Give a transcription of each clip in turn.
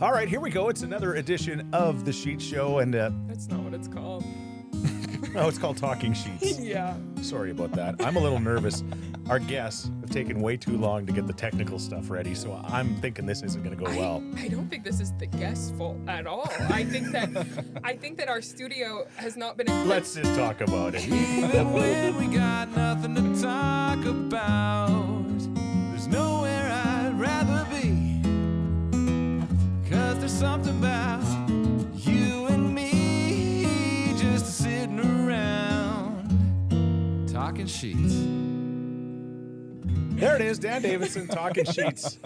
All right, here we go. It's another edition of the Scheetz Show, and That's not what it's called. oh, it's called Talking Scheetz. Yeah. Sorry about that. I'm a little nervous. Our guests have taken way too long to get the technical stuff ready, so I'm thinking this isn't going to go well. I don't think this is the guest's fault at all. I think that our studio has not been. Let's just talk about it. Even when we got nothing to talk about, there's nowhere I'd rather be. 'Cause there's something about you and me just sitting around talking Scheetz. There it is, Dan Davidson, Talking Scheetz.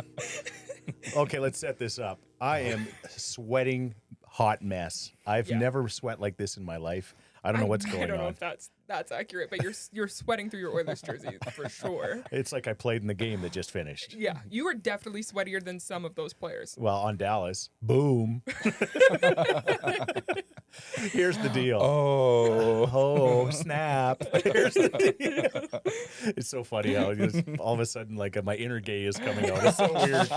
Okay, let's set this up. I am sweating hot mess. I've never sweat like this in my life. I don't know what's going on. I don't know if that's accurate, but you're sweating through your Oilers jersey for sure. It's like I played in the game that just finished. Yeah, you are definitely sweatier than some of those players. Well, on Dallas. Boom. Here's the deal. Oh, snap. Here's the deal. It's so funny how all of a sudden, like, my inner gay is coming out. It's so weird.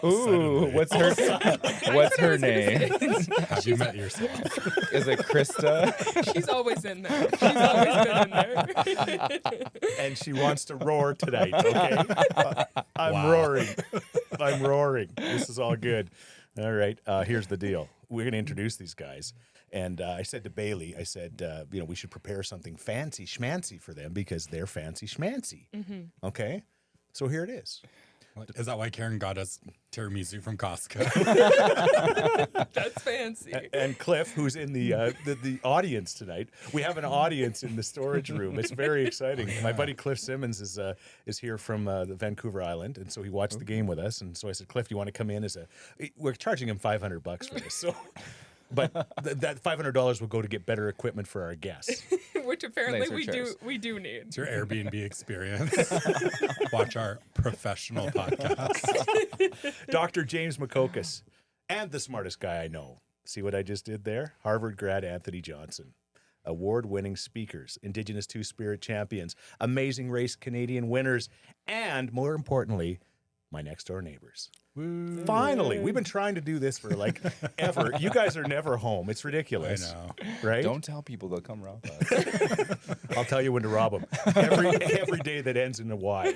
Ooh, what's her name? Have you met yourself? Is it Krista? She's always in there. She's always been in there. And she wants to roar tonight, okay? I'm roaring. This is all good. All right, here's the deal. We're going to introduce these guys. And I said to Bailey, we should prepare something fancy schmancy for them because they're fancy schmancy. Mm-hmm. Okay? So here it is. Is that why Karen got us tiramisu from Costco? That's fancy. And Cliff, who's in the audience tonight. We have an audience in the storage room. It's very exciting. My buddy Cliff Simmons is here from the Vancouver Island, and so he watched the game with us. And so I said, Cliff, do you want to come in we're charging him $500 for this. So, but that $500 will go to get better equipment for our guests. Which apparently Nicer we do need. It's your Airbnb experience. Watch our professional podcast. Dr. James Makokis, and the smartest guy I know. See what I just did there? Harvard grad Anthony Johnson. Award-winning speakers, Indigenous Two-Spirit champions, Amazing Race Canadian winners, and more importantly, my next-door neighbors. Woo. Finally, we've been trying to do this for like ever. You guys are never home. It's ridiculous. I know. Right? Don't tell people they'll come rob us. I'll tell you when to rob them. Every day that ends in a Y.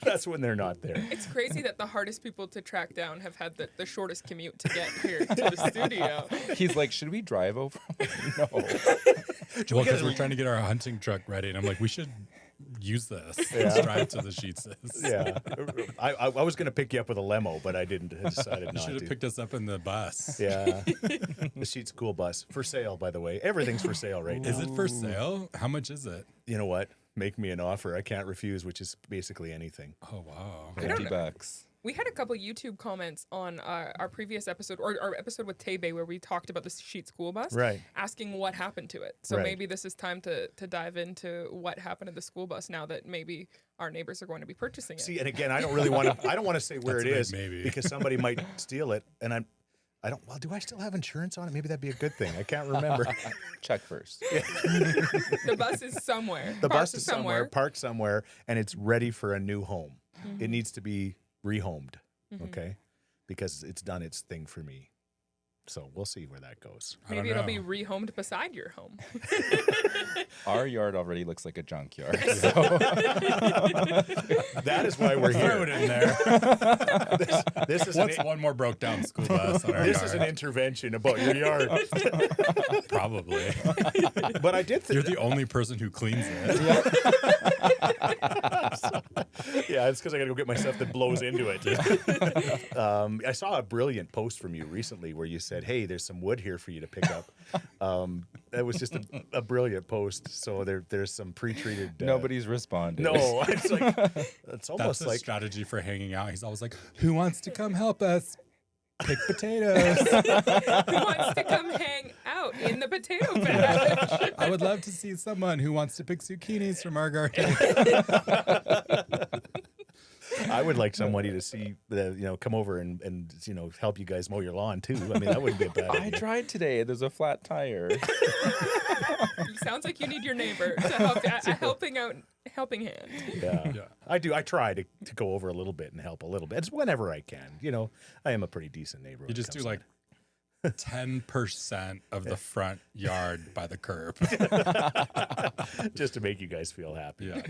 That's when they're not there. It's crazy that the hardest people to track down have had the shortest commute to get here to the studio. He's like, should we drive over? No. Well, because we're trying to get our hunting truck ready, and I'm like, we should use this. Let's drive to the Scheetz's. Yeah. I was going to pick you up with a limo, but I didn't. I decided You not should to. have picked us up in the bus. Yeah. The Scheetz school bus. For sale, by the way. Everything's for sale right now. Is it for sale? How much is it? You know what? Make me an offer. I can't refuse, which is basically anything. Oh, wow. $50. We had a couple YouTube comments on our previous episode, or our episode with Tebe, where we talked about the Scheetz school bus, Right. asking what happened to it. So Right. maybe this is time to dive into what happened to the school bus now that maybe our neighbors are going to be purchasing it. See, and again, I don't really want to. I don't want to say where That's it a big is maybe. because somebody might steal it, and I don't. Well, do I still have insurance on it? Maybe that'd be a good thing. I can't remember. Check first. The bus is somewhere. The bus Parked is somewhere, parked somewhere, and it's ready for a new home. It needs to be rehomed, okay? Because it's done its thing for me. So we'll see where that goes. Maybe it'll be rehomed beside your home. Our yard already looks like a junkyard. So. That is why we're Throw here. it in there. This is What's one more broke down school bus on our this yard? is an intervention about your yard. Probably. But I did You're think the only person who cleans it. yeah, it's because I got to go get my stuff that blows into it. I saw a brilliant post from you recently where you said, "Hey, there's some wood here for you to pick up." That was just a brilliant post. So there's some pre-treated. Nobody's responded. No, it's like it's That's almost a like strategy for hanging out. He's always like, who wants to come help us pick potatoes? Who wants to come hang out in the potato patch? I would love to see someone who wants to pick zucchinis from our garden. I would like somebody to see come over and help you guys mow your lawn too. I mean, that wouldn't be a bad I idea. tried today. There's a flat tire. Sounds like you need your neighbor to help, helping hand. Yeah. I do. I try to go over a little bit and help a little bit. It's whenever I can. I am a pretty decent neighbor. You just do like 10% of the front yard by the curb. just to make you guys feel happy. Yeah.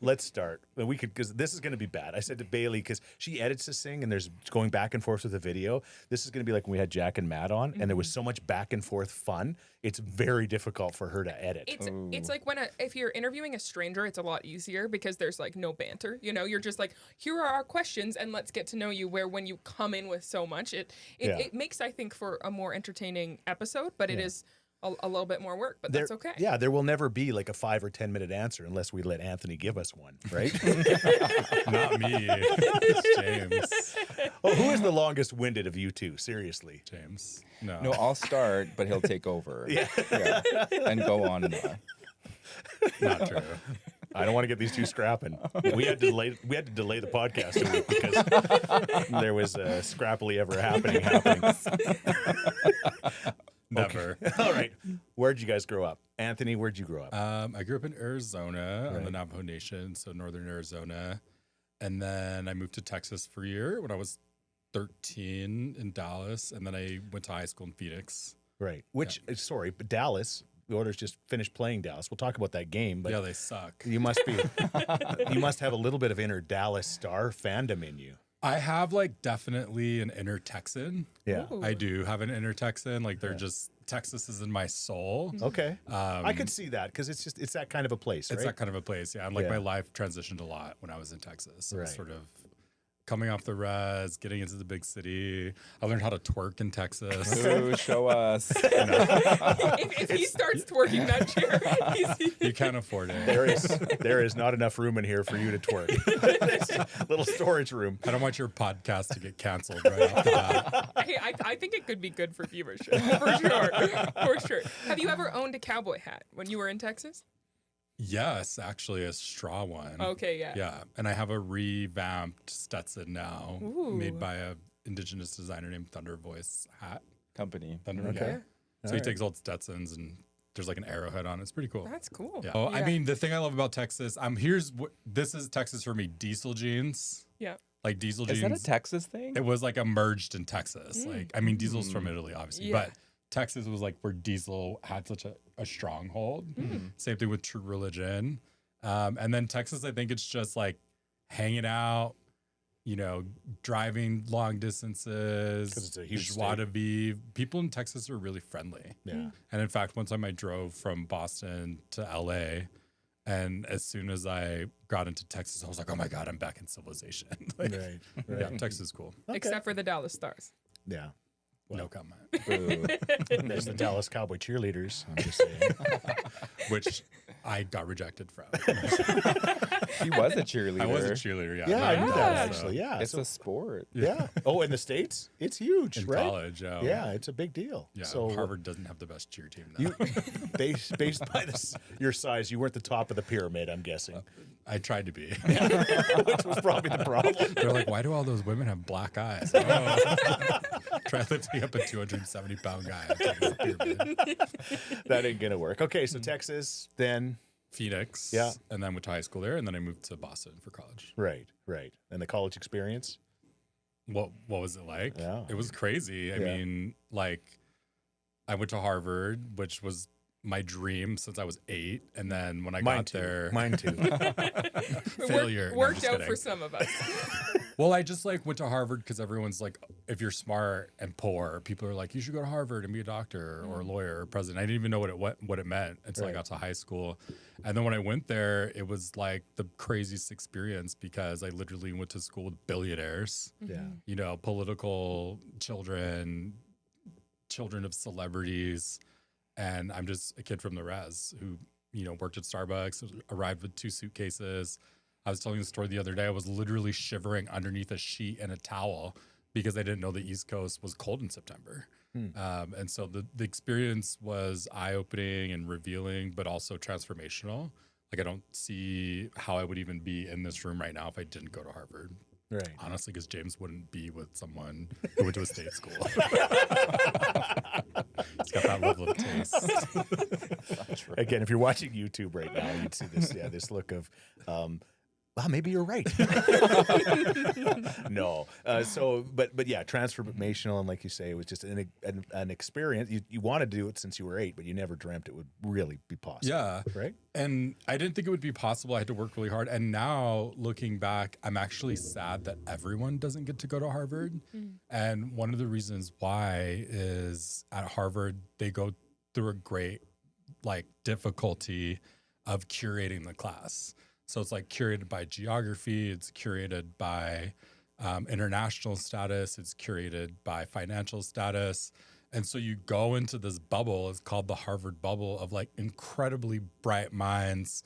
Let's start. We could, because this is going to be bad. I said to Bailey, because she edits this thing and there's going back and forth with the video. This is going to be like when we had Jack and Matt on, and there was so much back and forth fun. It's very difficult for her to edit. It's like if you're interviewing a stranger, it's a lot easier because there's like no banter. You're just like, here are our questions and let's get to know you. Where when you come in with so much, it makes, I think, for a more entertaining episode, but it is a little bit more work, but that's okay. Yeah, there will never be like a 5 or 10 minute answer unless we let Anthony give us one, right? Not me. It's James. Oh, who is the longest winded of you two? Seriously. James. No. No, I'll start, but he'll take over. Yeah. And go on and on. Not true. I don't want to get these two scrapping. We had to delay the podcast a week because there was a scrappily ever happening. Never. Okay. All right. Where'd you guys grow up? Anthony, where'd you grow up? I grew up in Arizona on the Right. Navajo Nation, so northern Arizona. And then I moved to Texas for a year when I was 13 in Dallas. And then I went to high school in Phoenix. Right. Sorry, but Dallas, the Oilers just finished playing Dallas. We'll talk about that game, but Yeah, they suck. you must have a little bit of inner Dallas Star fandom in you. I have like definitely an inner Texan. Yeah. Ooh. I do have an inner Texan. Like they're just, Texas is in my soul. Okay. I could see that because it's that kind of a place, right? It's that kind of a place, yeah. And like Yeah. my life transitioned a lot when I was in Texas. It was Right. sort of coming off the res, getting into the big city. I learned how to twerk in Texas. Ooh, show us. if he starts twerking that chair, You can't afford it. There is not enough room in here for you to twerk. Little storage room. I don't want your podcast to get canceled right off the bat. Hey, I think it could be good for viewership, for sure. Have you ever owned a cowboy hat when you were in Texas? Yes, actually, a straw one. Okay, yeah. Yeah, and I have a revamped Stetson now, Ooh. made by a indigenous designer named Thunder Voice hat. Company. Thunder, Okay. yeah. So he right. takes old Stetsons and there's like an arrowhead on it. It's pretty cool. That's cool. Yeah. Oh, I mean, the thing I love about Texas, this is Texas for me. Diesel jeans, Yeah. like diesel Is jeans. that a Texas thing? It was like emerged in Texas. Like, I mean, Diesel's from Italy, obviously, Yeah. but Texas was like where Diesel had such a stronghold. Same thing with True Religion. And then Texas, I think it's just like hanging out, driving long distances. 'Cause it's a huge joie de vivre. People in Texas are really friendly. Yeah. And in fact, one time I drove from Boston to LA, and as soon as I got into Texas, I was like, oh my God, I'm back in civilization. Like, Right. Yeah, Texas is cool. Except for the Dallas Stars. Yeah. No comment. Boo. There's the Dallas Cowboy cheerleaders. I'm just saying. Which I got rejected from. He was a cheerleader. I was a cheerleader, yeah. Yeah, I knew that Yeah. actually. Yeah. It's so- a sport. yeah. Oh, in the States, it's huge, In right? college, yeah. Yeah, it's a big deal. Yeah, So Harvard doesn't have the best cheer team, though. you based by your size, you weren't the top of the pyramid, I'm guessing, I tried to be. which was probably the problem. They're like, why do all those women have black eyes? Oh. Try lifting up a 270-pound guy. on top of the pyramid. That ain't gonna work. Okay, so Texas, then Phoenix. Yeah. And then went to high school there, and then I moved to Boston for college. right, and the college experience. What was it like? Yeah. It was crazy. I Yeah. mean, like, I went to Harvard, which was my dream since I was 8. And then when I got there, Mine too. failure. No, I'm Worked just out kidding. for some of us. Well, I just like went to Harvard because everyone's like, if you're smart and poor, people are like, you should go to Harvard and be a doctor or a lawyer or president. I didn't even know what it meant until I Right. got to high school. And then when I went there, it was like the craziest experience because I literally went to school with billionaires, Yeah. political children of celebrities. And I'm just a kid from the res who, worked at Starbucks, arrived with 2 suitcases. I was telling the story the other day. I was literally shivering underneath a sheet and a towel because I didn't know the East Coast was cold in September. And so the experience was eye-opening and revealing, but also transformational. Like I don't see how I would even be in this room right now if I didn't go to Harvard. Right. Honestly, because James wouldn't be with someone who went to a state school. He's got that level of taste. Again, if you're watching YouTube right now, you'd see this, this look of, well, maybe you're right. No. But yeah, transformational. And like you say, it was just an experience. You wanted to do it since you were 8, but you never dreamt it would really be possible. Yeah. Right? And I didn't think it would be possible. I had to work really hard. And now looking back, I'm actually sad that everyone doesn't get to go to Harvard. And one of the reasons why is at Harvard, they go through a great difficulty of curating the class. So it's curated by geography, it's curated by international status, it's curated by financial status. And so you go into this bubble, it's called the Harvard bubble, of incredibly bright minds.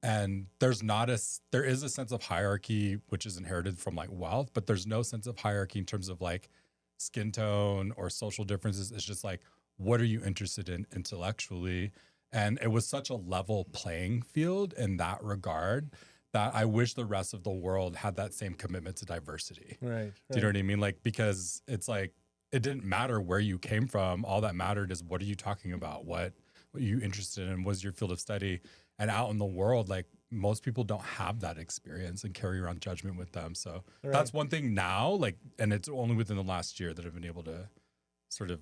And there is a sense of hierarchy, which is inherited from wealth, but there's no sense of hierarchy in terms of skin tone or social differences. It's just what are you interested in intellectually? And it was such a level playing field in that regard that I wish the rest of the world had that same commitment to diversity. Right. Do you know what I mean? Because it's it didn't matter where you came from. All that mattered is what are you talking about? What are you interested in? What's your field of study? And out in the world, most people don't have that experience and carry around judgment with them. So that's one thing now, and it's only within the last year that I've been able to sort of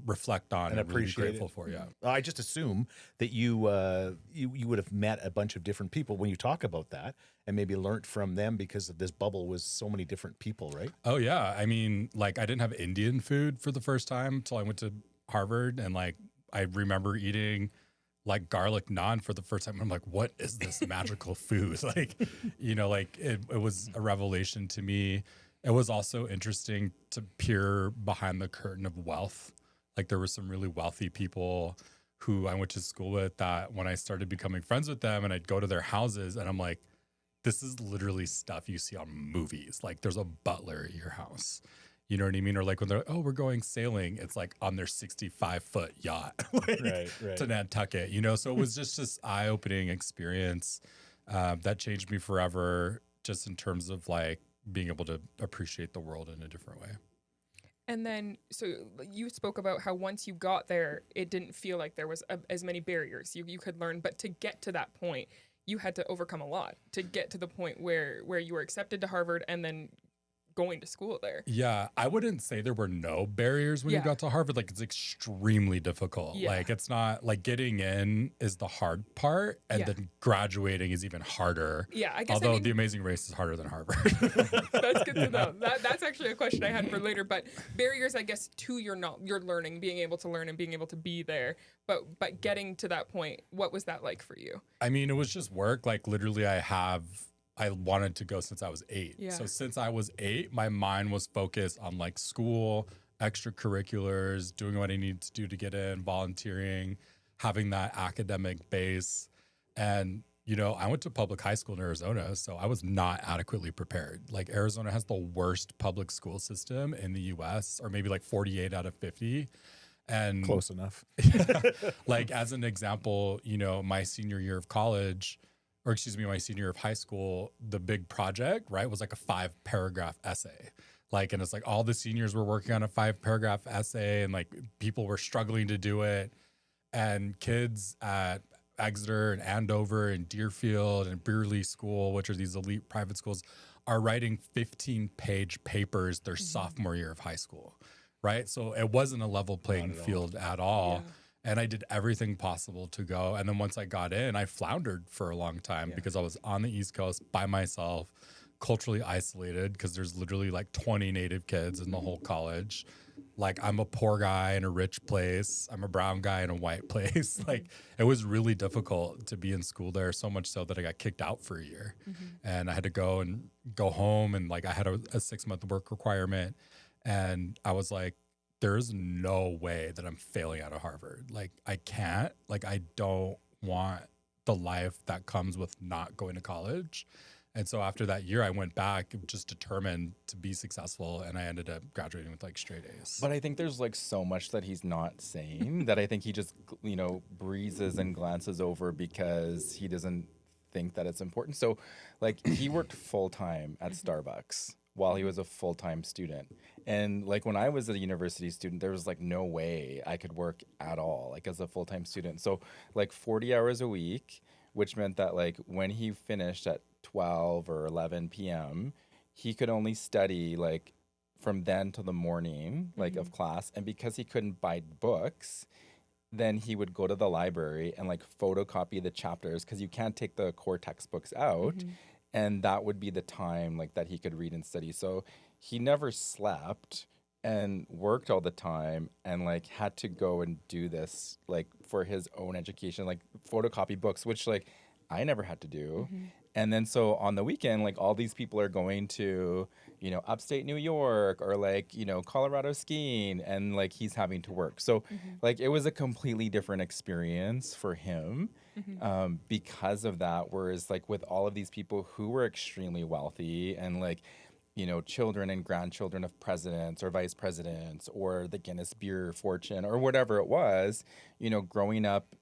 reflect on and appreciate really grateful for. Yeah. I just assume that you would have met a bunch of different people when you talk about that and maybe learned from them because of this bubble was so many different people, right? Oh yeah. I mean, I didn't have Indian food for the first time until I went to Harvard, and I remember eating garlic naan for the first time. I'm what is this magical food? It was a revelation to me. It was also interesting to peer behind the curtain of wealth. There were some really wealthy people who I went to school with that when I started becoming friends with them and I'd go to their houses and I'm this is literally stuff you see on movies. There's a butler at your house. You know what I mean? Or when they're we're going sailing, it's on their 65-foot yacht right. to Nantucket, So it was just this eye-opening experience that changed me forever, just in terms of being able to appreciate the world in a different way. And then, so you spoke about how once you got there, it didn't feel like there was as many barriers you could learn. But to get to that point, you had to overcome a lot to get to the point where you were accepted to Harvard and then going to school there. Yeah, I wouldn't say there were no barriers when you got to Harvard. It's extremely difficult. Yeah. It's not getting in is the hard part, and then graduating is even harder. Yeah, I guess. Although The Amazing Race is harder than Harvard. That's good to know. That's actually a question I had for later. But barriers, I guess, to your learning, being able to learn and being able to be there. But getting to that point, what was that like for you? I mean, it was just work. Literally, I wanted to go since I was 8. Yeah. So since I was 8, my mind was focused on school, extracurriculars, doing what I needed to do to get in, volunteering, having that academic base. And, I went to public high school in Arizona, so I was not adequately prepared. Arizona has the worst public school system in the US, or maybe 48 out of 50. And close enough. As an example, my senior year of college, my senior year of high school, the big project, right, was a 5-paragraph essay. And it's all the seniors were working on a 5-paragraph essay and people were struggling to do it. And kids at Exeter and Andover and Deerfield and Beerley School, which are these elite private schools, are writing 15-page papers their sophomore year of high school, right? So it wasn't a level playing field at all. Yeah. And I did everything possible to go. And then once I got in, I floundered for a long time because I was on the East Coast by myself, culturally isolated, because there's literally 20 Native kids in the whole college. I'm a poor guy in a rich place. I'm a brown guy in a white place. It was really difficult to be in school there, so much so that I got kicked out for a year. And I had to go home, and I had a 6-month work requirement. And I was there's no way that I'm failing out of Harvard. I can't. I don't want the life that comes with not going to college. And so after that year, I went back just determined to be successful, and I ended up graduating with straight A's. But I think there's so much that he's not saying that I think he just, breezes and glances over because he doesn't think that it's important. So he worked full time at Starbucks while he was a full-time student. And like when I was a university student, there was like no way I could work at all, like as a full-time student. So like 40 hours a week, which meant that like when he finished at 12 or 11 p.m., he could only study like from then till the morning, like of class. And because he couldn't buy books, then he would go to the library and like photocopy the chapters, because you can't take the core textbooks out. And that would be the time like that he could read and study. So he never slept and worked all the time and like had to go and do this like for his own education, like photocopy books, which like I never had to do. And then so on the weekend, like all these people are going to, you know, upstate New York or like, you know, Colorado skiing, and like he's having to work. So like it was a completely different experience for him because of that. Whereas like with all of these people who were extremely wealthy and like, you know, children and grandchildren of presidents or vice presidents or the Guinness Beer Fortune or whatever it was, you know, growing up.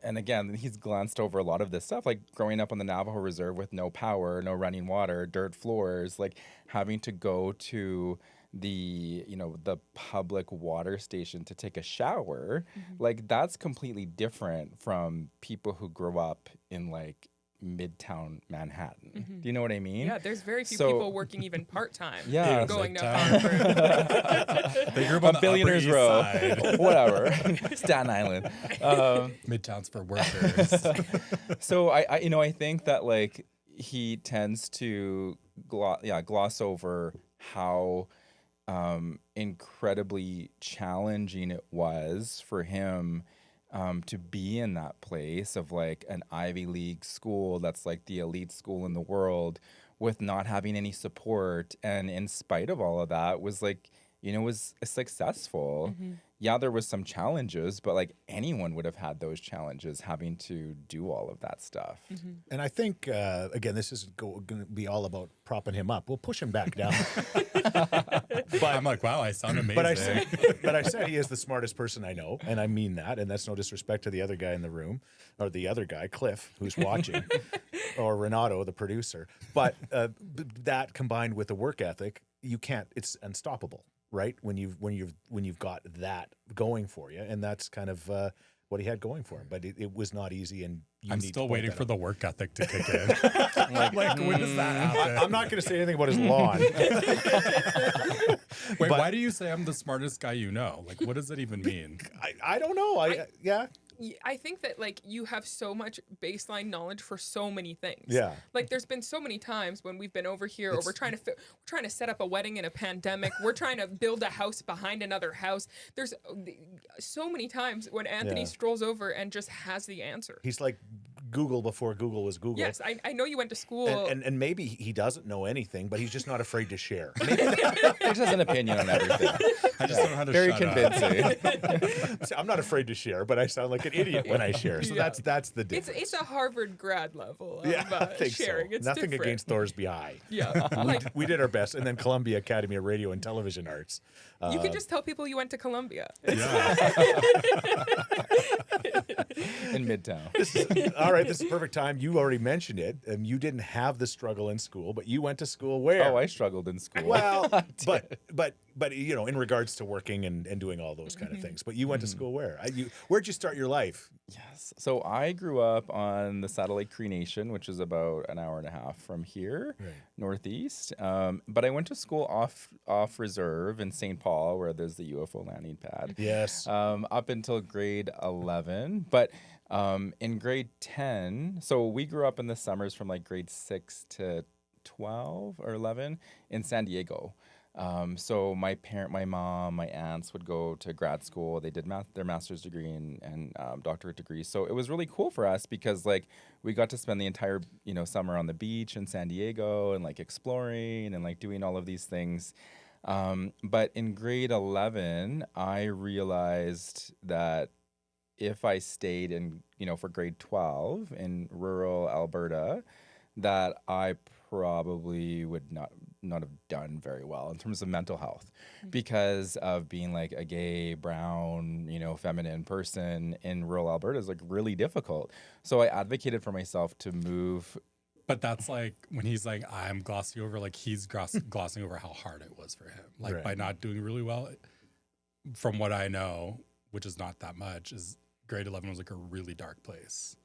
And again, he's glanced over a lot of this stuff, like growing up on the Navajo Reserve with no power, no running water, dirt floors, like having to go to the, you know, the public water station to take a shower. Like that's completely different from people who grew up in like Midtown Manhattan. Do you know what I mean? Yeah, there's very few people working even part-time. Yeah. Going to Midtown. Harvard. They grew up on the Billionaires Upper East Row, Side. whatever, Staten Island. Midtown's for workers. So I you know, I think that like he tends to gloss over how incredibly challenging it was for him to be in that place of like an Ivy League school that's like the elite school in the world with not having any support. And in spite of all of that was like, you know, was successful. Yeah, there was some challenges, but like anyone would have had those challenges having to do all of that stuff. And I think, again, this is going to be all about propping him up. We'll push him back down. But I'm like, wow, I sound amazing. But I said he is the smartest person I know, and I mean that. And that's no disrespect to the other guy in the room, or the other guy, Cliff, who's watching, or Renato, the producer. But that combined with the work ethic, you can't. It's unstoppable, right? When you've got that going for you, and that's kind of what he had going for him. But it was not easy, and I'm still waiting for the work ethic to kick in. I'm like, when does that happen? I'm not going to say anything about his lawn. Wait, why do you say I'm the smartest guy you know? Like, what does that even mean? I don't know. Yeah. I think that like you have so much baseline knowledge for so many things. Yeah. Like there's been so many times when we've been over here, or we're trying to set up a wedding in a pandemic. We're trying to build a house behind another house. There's so many times when Anthony strolls over and just has the answer. He's like Google before Google was Google. Yes, I know you went to school. And maybe he doesn't know anything, but he's just not afraid to share. He just has an opinion on everything. I just don't know how to Very shut up. convincing. I'm not afraid to share, but I sound like an idiot when I share. So that's the difference. It's a Harvard grad level of I think sharing. so. It's Nothing different. against Thorsby High. Yeah, like We did our best, and then Columbia Academy of Radio and Television Arts. you could just tell people you went to Columbia. Yeah. In Midtown. All right, this is perfect time. You already mentioned it. You didn't have the struggle in school, but you went to school where? Oh, I struggled in school. Well, but you know, in regards to working and doing all those kind of things. But you went to school where? Where'd you start your life? Yes. So I grew up on the Satellite Cree Nation, which is about an hour and a half from here, northeast. But I went to school off reserve in St. Paul, where there's the UFO landing pad. Yes. Up until grade 11. But in grade 10, so we grew up in the summers from like grade 6 to 12 or 11 in San Diego. So my mom, my aunts would go to grad school. They did their master's degree and doctorate degrees. So it was really cool for us because like we got to spend the entire, you know, summer on the beach in San Diego and like exploring and like doing all of these things. But in grade 11, I realized that if I stayed in, you know, for grade 12 in rural Alberta, that I probably would not have done very well in terms of mental health because of being like a gay, brown, you know, feminine person in rural Alberta is like really difficult. So I advocated for myself to move But that's like when he's like, I'm glossing over, like he's glossing over how hard it was for him. Like by not doing really well, from what I know, which is not that much, is grade 11 was like a really dark place.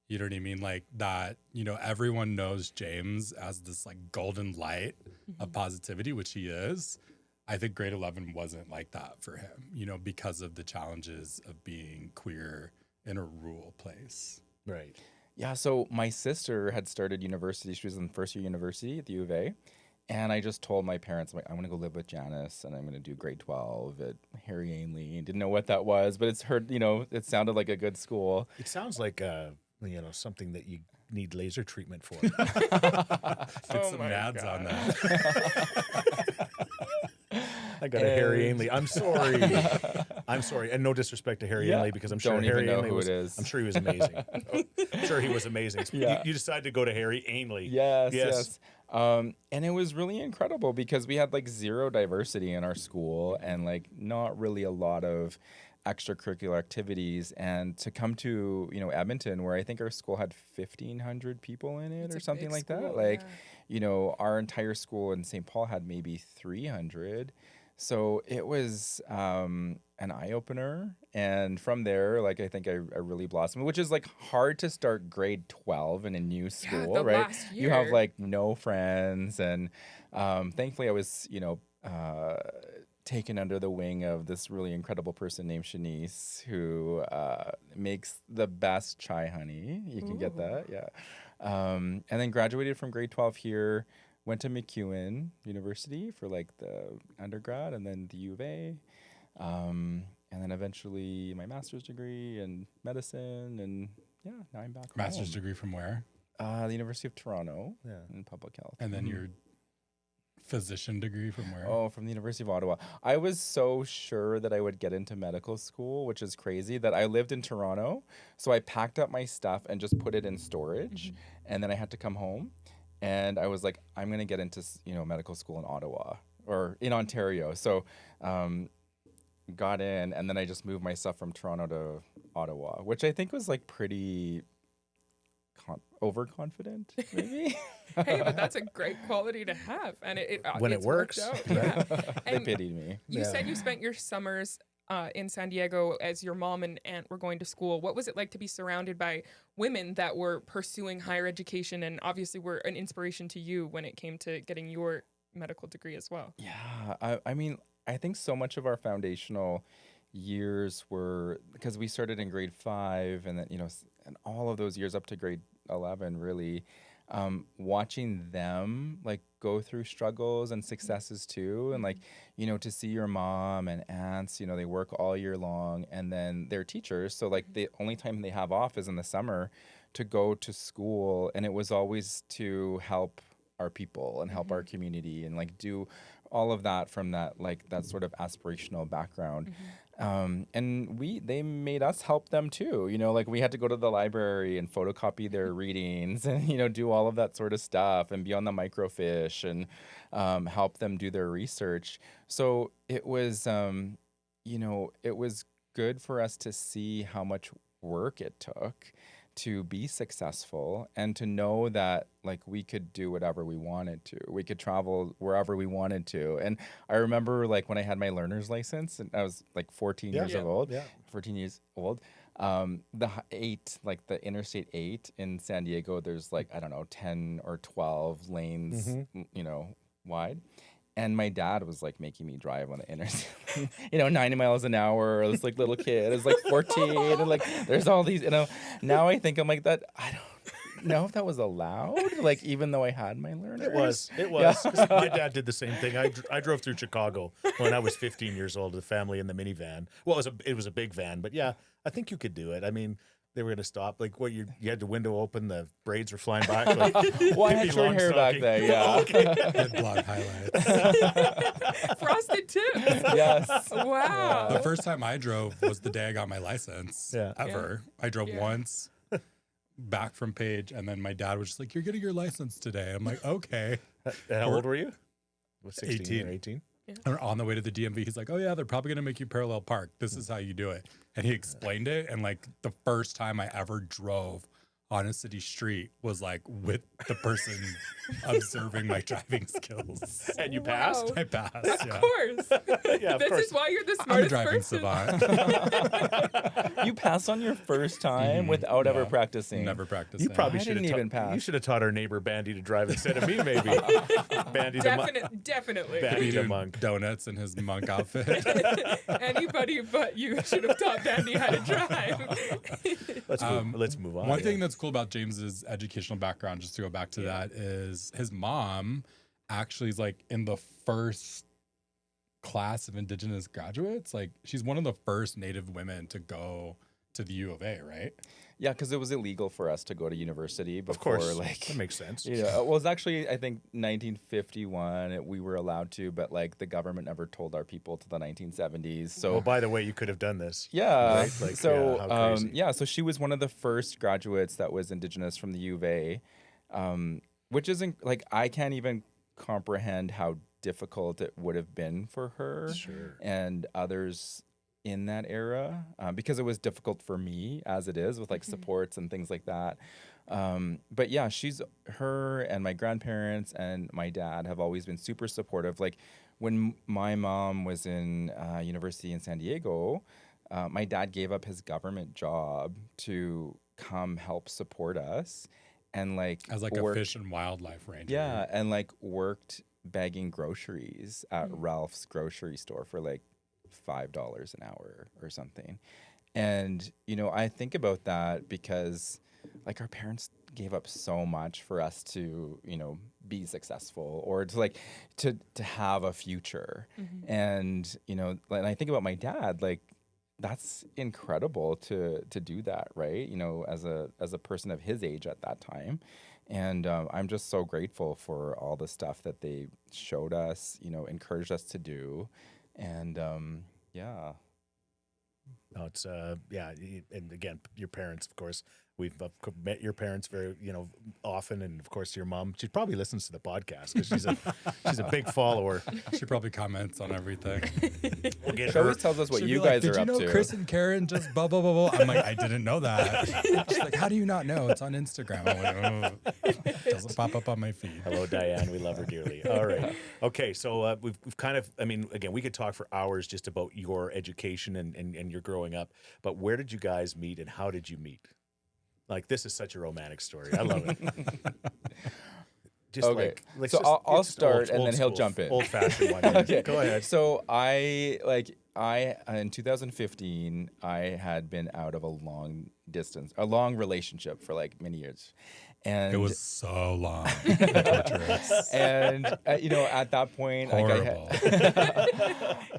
You know what I mean? Like that, you know, everyone knows James as this like golden light of positivity, which he is. I think grade 11 wasn't like that for him, you know, because of the challenges of being queer in a rural place. Right. Yeah, so my sister had started university. She was in first year university at the U of A. And I just told my parents, I'm like, I'm going to go live with Janice and I'm going to do grade 12 at Harry Ainley. Didn't know what that was, but it's heard, you know, it sounded like a good school. It sounds like, you know, something that you need laser treatment for. Get some nads on that. I got a Harry Ainley. I'm sorry. I'm sorry. And no disrespect to Harry Ainley, because I'm sure Don't Harry even know Ainley who was, it is. I'm sure he was amazing. I'm sure he was amazing. Yeah. You decided to go to Harry Ainley. Yes. And it was really incredible because we had like zero diversity in our school and like not really a lot of extracurricular activities. And to come to, you know, Edmonton, where I think our school had 1,500 people in it or something like that. Like, you know, our entire school in St. Paul had maybe 300. So it was an eye-opener. And from there, like, I think I really blossomed, which is, like, hard to start grade 12 in a new school, right? Last year. You have, like, no friends. And thankfully I was, you know, taken under the wing of this really incredible person named Shanice, who makes the best chai honey. You can get that, yeah. And then graduated from grade 12 here. Went to MacEwan University for like the undergrad and then the U of A. And then eventually my master's degree in medicine. And yeah, now I'm back home. Master's degree from where? The University of Toronto in public health. And then your physician degree from where? Oh, from the University of Ottawa. I was so sure that I would get into medical school, which is crazy, that I lived in Toronto. So I packed up my stuff and just put it in storage. And then I had to come home. And I was like, I'm going to get into, you know, medical school in Ottawa or in Ontario. So got in, and then I just moved my stuff from Toronto to Ottawa, which I think was like pretty overconfident, maybe. Hey, but that's a great quality to have. And when it works. Yeah. They pitied me. You said you spent your summers in San Diego as your mom and aunt were going to school. What was it like to be surrounded by women that were pursuing higher education and obviously were an inspiration to you when it came to getting your medical degree as well? Yeah, I mean, I think so much of our foundational years were, because we started in grade 5 and then, you know, and all of those years up to grade 11, really, watching them like go through struggles and successes too. And like, you know, to see your mom and aunts, you know, they work all year long and then they're teachers. So like the only time they have off is in the summer to go to school. And it was always to help our people and help our community and like do all of that from that, like that sort of aspirational background. And they made us help them too. You know, like we had to go to the library and photocopy their readings and, you know, do all of that sort of stuff and be on the microfiche and help them do their research. So it was, you know, it was good for us to see how much work it took to be successful and to know that like we could do whatever we wanted to. We could travel wherever we wanted to. And I remember like when I had my learner's license and I was like 14 years old, the Interstate 8 in San Diego, there's like, I don't know, 10 or 12 lanes, you know, wide. And my dad was like making me drive on the interstate, you know, 90 miles an hour. This like little kid is like 14, and like there's all these, you know. Now I think I'm like that. I don't know if that was allowed. Like even though I had my learner, It was. Yeah. My dad did the same thing. I drove through Chicago when I was 15 years old. The family in the minivan. Well, it was a big van, but yeah, I think you could do it. I mean, they were going to stop. Like, what, you had the window open, the braids were flying back. Like, well, I had short hair back there, yeah. Good blonde highlights. Frosted tips. Yes. Wow. The first time I drove was the day I got my license ever. I drove once back from Page, and then my dad was just like, "You're getting your license today." I'm like, "Okay." And how old were you? 16 18. or 18? And on the way to the DMV, he's like, "Oh yeah, they're probably gonna make you parallel park. This is how you do it." And he explained it. And like the first time I ever drove on a city street was like with the person observing my driving skills. And you passed? Wow. I passed. Of Yeah. course. Yeah, of This course. is why you're the I'm a smartest driving person. savant. You passed on your first time without ever Yeah. practicing. Never practiced. You probably I should have didn't even pass. You should have taught our neighbor Bandy to drive instead of me, maybe. Bandy the monk. Definitely. Bandy the doing monk. donuts in his monk outfit. Anybody but you should have taught Bandy how to drive. Let's move on. One thing that's cool about James's educational background, just to go back to that, is his mom actually is like in the first class of Indigenous graduates. Like she's one of the first Native women to go to the U of A, right? Yeah, because it was illegal for us to go to university before. Of course, Like, that makes sense. yeah, well, it was actually, I think, 1951. We were allowed to, but like the government never told our people to the 1970s. So, Oh, by the way, you could have done this. yeah. Right? Like, So, yeah, how crazy. yeah. So she was one of the first graduates that was Indigenous from the U of A, which isn't like I can't even comprehend how difficult it would have been for her Sure. and others in that era, because it was difficult for me as it is with like supports and things like that. But yeah, her and my grandparents and my dad have always been super supportive. Like when my mom was in university in San Diego, my dad gave up his government job to come help support us and like As like a fish and wildlife ranger. yeah, and like worked bagging groceries at Ralph's grocery store for like $5 an hour or something. And, you know, I think about that because like our parents gave up so much for us to, you know, be successful or to like to have a future. And, you know, and I think about my dad, like that's incredible to do that, right? You know, as a person of his age at that time. And I'm just so grateful for all the stuff that they showed us, you know, encouraged us to do. And yeah. No, it's yeah, and again, your parents, of course. We've met your parents very, you know, often, and of course your mom. She probably listens to the podcast because she's a big follower. She probably comments on everything. We'll get She always her. tells us what She'd you be like, guys Did are you up know to. Chris and Karen just blah, blah, blah, blah? I'm like, I didn't know that. She's like, how do you not know? It's on Instagram. I'm like, oh, it doesn't pop up on my feed. Hello, Diane. We love her dearly. All right. Okay. So we've kind of, I mean, again, we could talk for hours just about your education and your growing up, but where did you guys meet and how did you meet? Like, this is such a romantic story. I love it. Just Okay. like So just- I'll it's start and then he'll school, jump in. Old fashioned one. Okay. Go ahead. So I in 2015 I had been out of a long relationship for like many years, and It was so long. and torturous. and you know, at that point, like Horrible.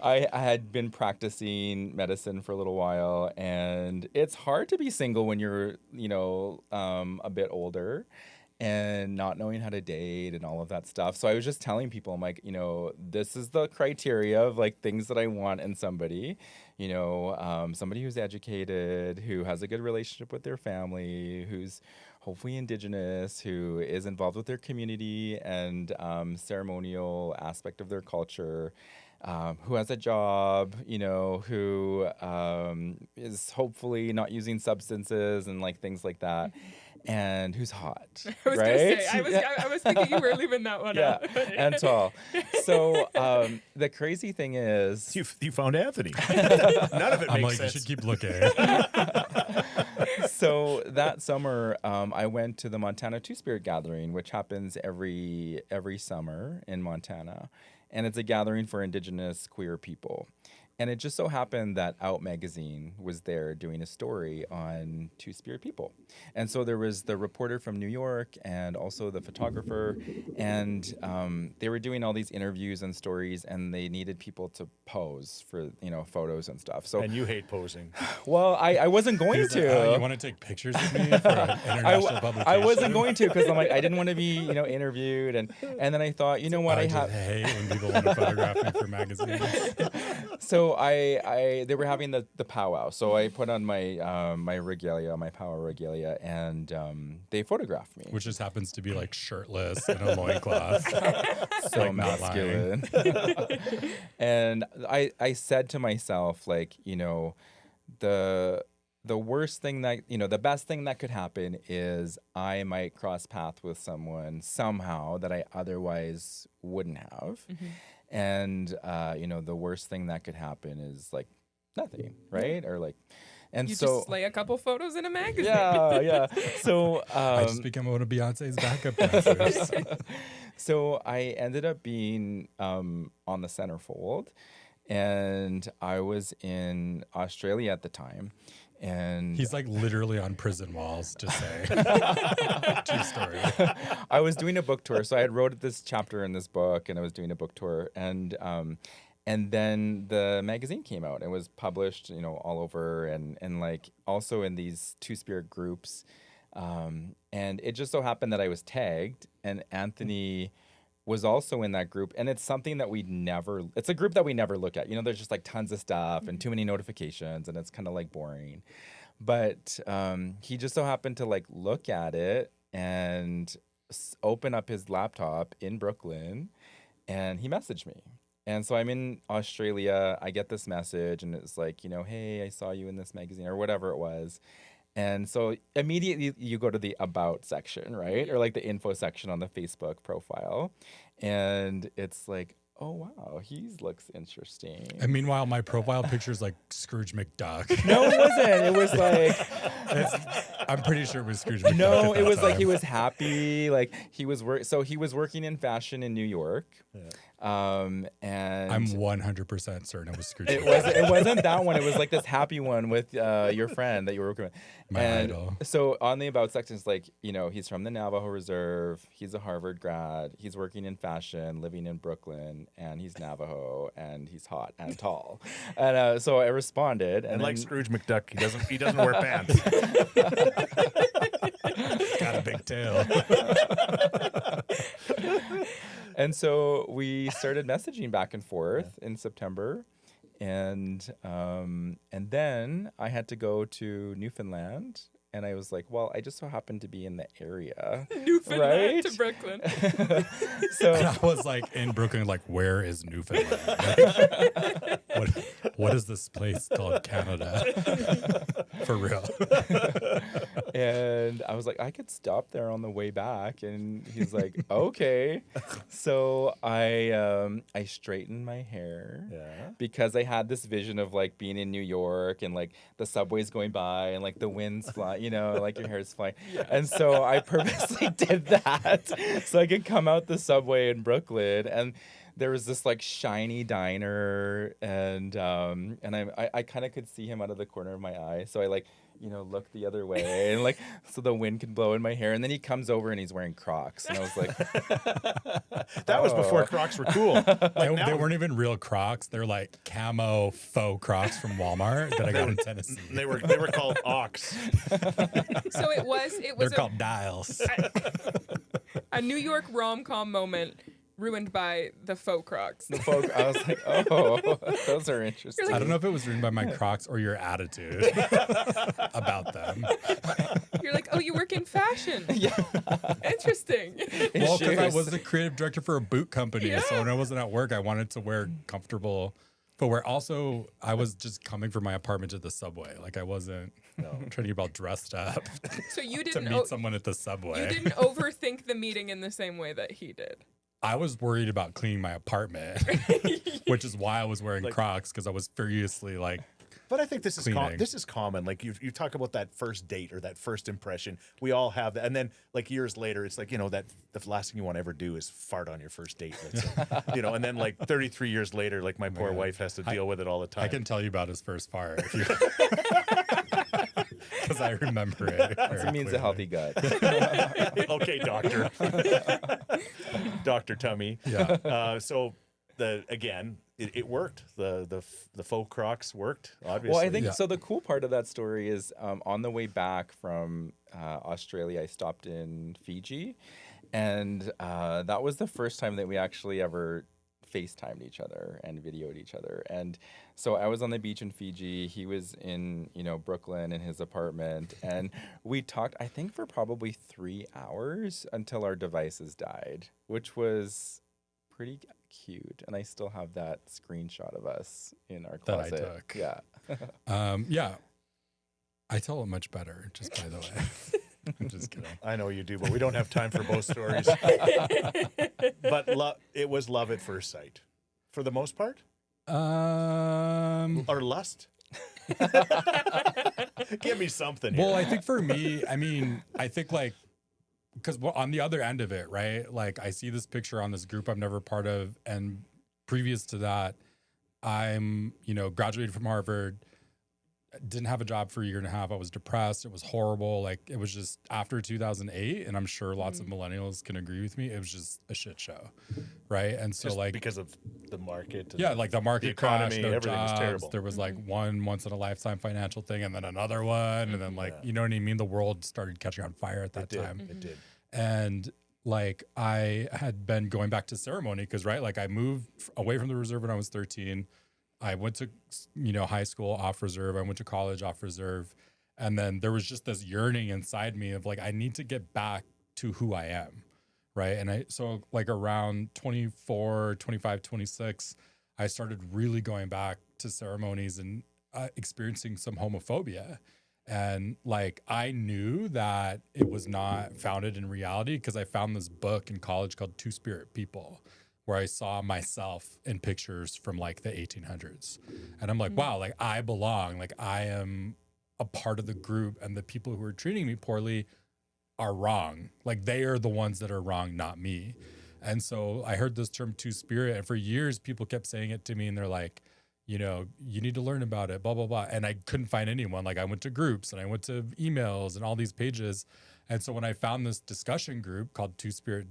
I had been practicing medicine for a little while, and it's hard to be single when you're, you know, a bit older and not knowing how to date and all of that stuff. So I was just telling people, I'm like, you know, this is the criteria of like things that I want in somebody, you know, somebody who's educated, who has a good relationship with their family, who's hopefully Indigenous, who is involved with their community and ceremonial aspect of their culture, who has a job, you know, who is hopefully not using substances and like things like that, and who's hot, I was right? gonna say, I was thinking you were leaving that one Yeah, out. and tall. So the crazy thing is, You found Anthony. None of it I'm makes like, you sense. should keep looking. so that summer, I went to the Montana Two-Spirit gathering, which happens every summer in Montana, and it's a gathering for Indigenous queer people. And it just so happened that Out Magazine was there doing a story on Two-Spirit people. And so there was the reporter from New York and also the photographer. And they were doing all these interviews and stories, and they needed people to pose for, you know, photos and stuff. So, And you hate posing. well, I wasn't going He's like, to. oh, you want to take pictures with me for an international publication? I wasn't going to because I'm like, I didn't want to be, you know, interviewed. And then I thought, you know what, I I just have. hate when people want to photograph me for magazines. So they were having the powwow. So I put on my my regalia, my powwow regalia, and they photographed me. Which just happens to be like shirtless in a loincloth. So like, not lying. masculine. And I said to myself, like, you know, the worst thing that, the best thing that could happen is I might cross path with someone somehow that I otherwise wouldn't have. And, the worst thing that could happen is like nothing, right? Or like, and You so just slay a couple photos in a magazine. yeah. So I just became one of Beyonce's backup dancers. so I ended up being on the centerfold, and I was in Australia at the time. And He's like literally on prison walls, just saying. True story. I was doing a book tour. So I had wrote this chapter in this book, and I was doing a book tour. And then the magazine came out and was published, all over, and like also in these Two-Spirit groups. And it just so happened that I was tagged, and Anthony was also in that group. And it's something that it's a group that we never look at. There's just like tons of stuff and too many notifications, and it's kind of like boring. But he just so happened to like look at it and open up his laptop in Brooklyn, and he messaged me. And so I'm in Australia. I get this message, and it's like, hey, I saw you in this magazine, or whatever it was. And so immediately you go to the about section, right? Or like the info section on the Facebook profile. And it's like, oh, wow, he looks interesting. And meanwhile, my profile picture is like Scrooge McDuck. No, it wasn't. It was like... I'm pretty sure it was Scrooge McDuck. No, it was like he was happy. Like he was so he was working in fashion in New York. Yeah. And I'm 100% certain it was Scrooge. It wasn't that one. It was like this happy one with your friend that you were working with. My idol. So on the about section, it's like, he's from the Navajo Reserve. He's a Harvard grad. He's working in fashion, living in Brooklyn, and he's Navajo, and he's hot and tall. And so I responded, and like Scrooge McDuck, he doesn't wear pants. Got a big tail. And so we started messaging back and forth in September, and then I had to go to Newfoundland, and I was like, well, I just so happened to be in the area, Newfoundland right? to Brooklyn. So and I was like in Brooklyn, like, where is Newfoundland? Like, what is this place called Canada? For real. And I was like, I could stop there on the way back. And he's like, okay. So I straightened my hair because I had this vision of like being in New York and like the subways going by and like the winds fly, like your hair's flying. Yes. And so I purposely did that so I could come out the subway in Brooklyn, and there was this like shiny diner, and I kind of could see him out of the corner of my eye. So I like, look the other way, and like, so the wind can blow in my hair. And then he comes over and he's wearing Crocs. And I was like, that was before Crocs were cool. Like they weren't even real Crocs. They're like camo faux Crocs from Walmart that I got in Tennessee. They were called Ox. So it was They're called Dials. A New York rom-com moment ruined by the faux Crocs. The faux, I was like, oh, those are interesting. I don't know if it was ruined by my Crocs or your attitude about them. You're like, oh, you work in fashion. Yeah. Interesting. Well, because I was the creative director for a boot company. So when I wasn't at work, I wanted to wear comfortable footwear. Also, I was just coming from my apartment to the subway. Like, I wasn't trying to get all dressed up so you didn't to meet someone at the subway. You didn't overthink the meeting in the same way that he did. I was worried about cleaning my apartment, which is why I was wearing Crocs, because I was furiously like. But I think this is common. Like you talk about that first date or that first impression. We all have that, and then like years later, it's like that the last thing you want to ever do is fart on your first date. Let's say. And then like 33 years later, like my poor wife has to deal with it all the time. I can tell you about his first fart if you. Because I remember it. It means clearly. a healthy gut. Okay, doctor. Dr. Tummy. Yeah. So it worked. The faux Crocs worked, obviously. Well, I think so. The cool part of that story is on the way back from Australia, I stopped in Fiji, and that was the first time that we actually ever FaceTimed each other and videoed each other. And so I was on the beach in Fiji. He was in, Brooklyn in his apartment. And we talked, I think, for probably 3 hours until our devices died, which was pretty cute. And I still have that screenshot of us in our closet. That I took. Yeah. Yeah. I tell it much better, just by the way. I'm just kidding. I know you do, but we don't have time for both stories. But it was love at first sight, for the most part, or lust. Give me something. Well, here. I think for me, I mean, I think like, because on the other end of it, right? Like I see this picture on this group I'm never part of, and previous to that, I'm, graduated from Harvard, didn't have a job for a year and a half. I was depressed. It was horrible. Like it was just after 2008, and I'm sure lots of millennials can agree with me. It was just a shit show, right? And so just because of the market. Yeah, like the market the economy, crashed, no everything was jobs. terrible. There was like one once in a lifetime financial thing, and then another one, and then like you know what I mean. The world started catching on fire at that time. It did. And like I had been going back to ceremony because like I moved away from the reserve when I was 13. I went to, high school off reserve. I went to college off reserve. And then there was just this yearning inside me of like, I need to get back to who I am. Right. And so like around 24, 25, 26, I started really going back to ceremonies and experiencing some homophobia. And like, I knew that it was not founded in reality because I found this book in college called Two-Spirit People, where I saw myself in pictures from like the 1800s. And I'm like, wow, like I belong, like I am a part of the group, and the people who are treating me poorly are wrong. Like they are the ones that are wrong, not me. And so I heard this term Two-Spirit, and for years people kept saying it to me, and they're like, you need to learn about it, blah, blah, blah. And I couldn't find anyone. Like I went to groups and I went to emails and all these pages. And so when I found this discussion group called Two-Spirit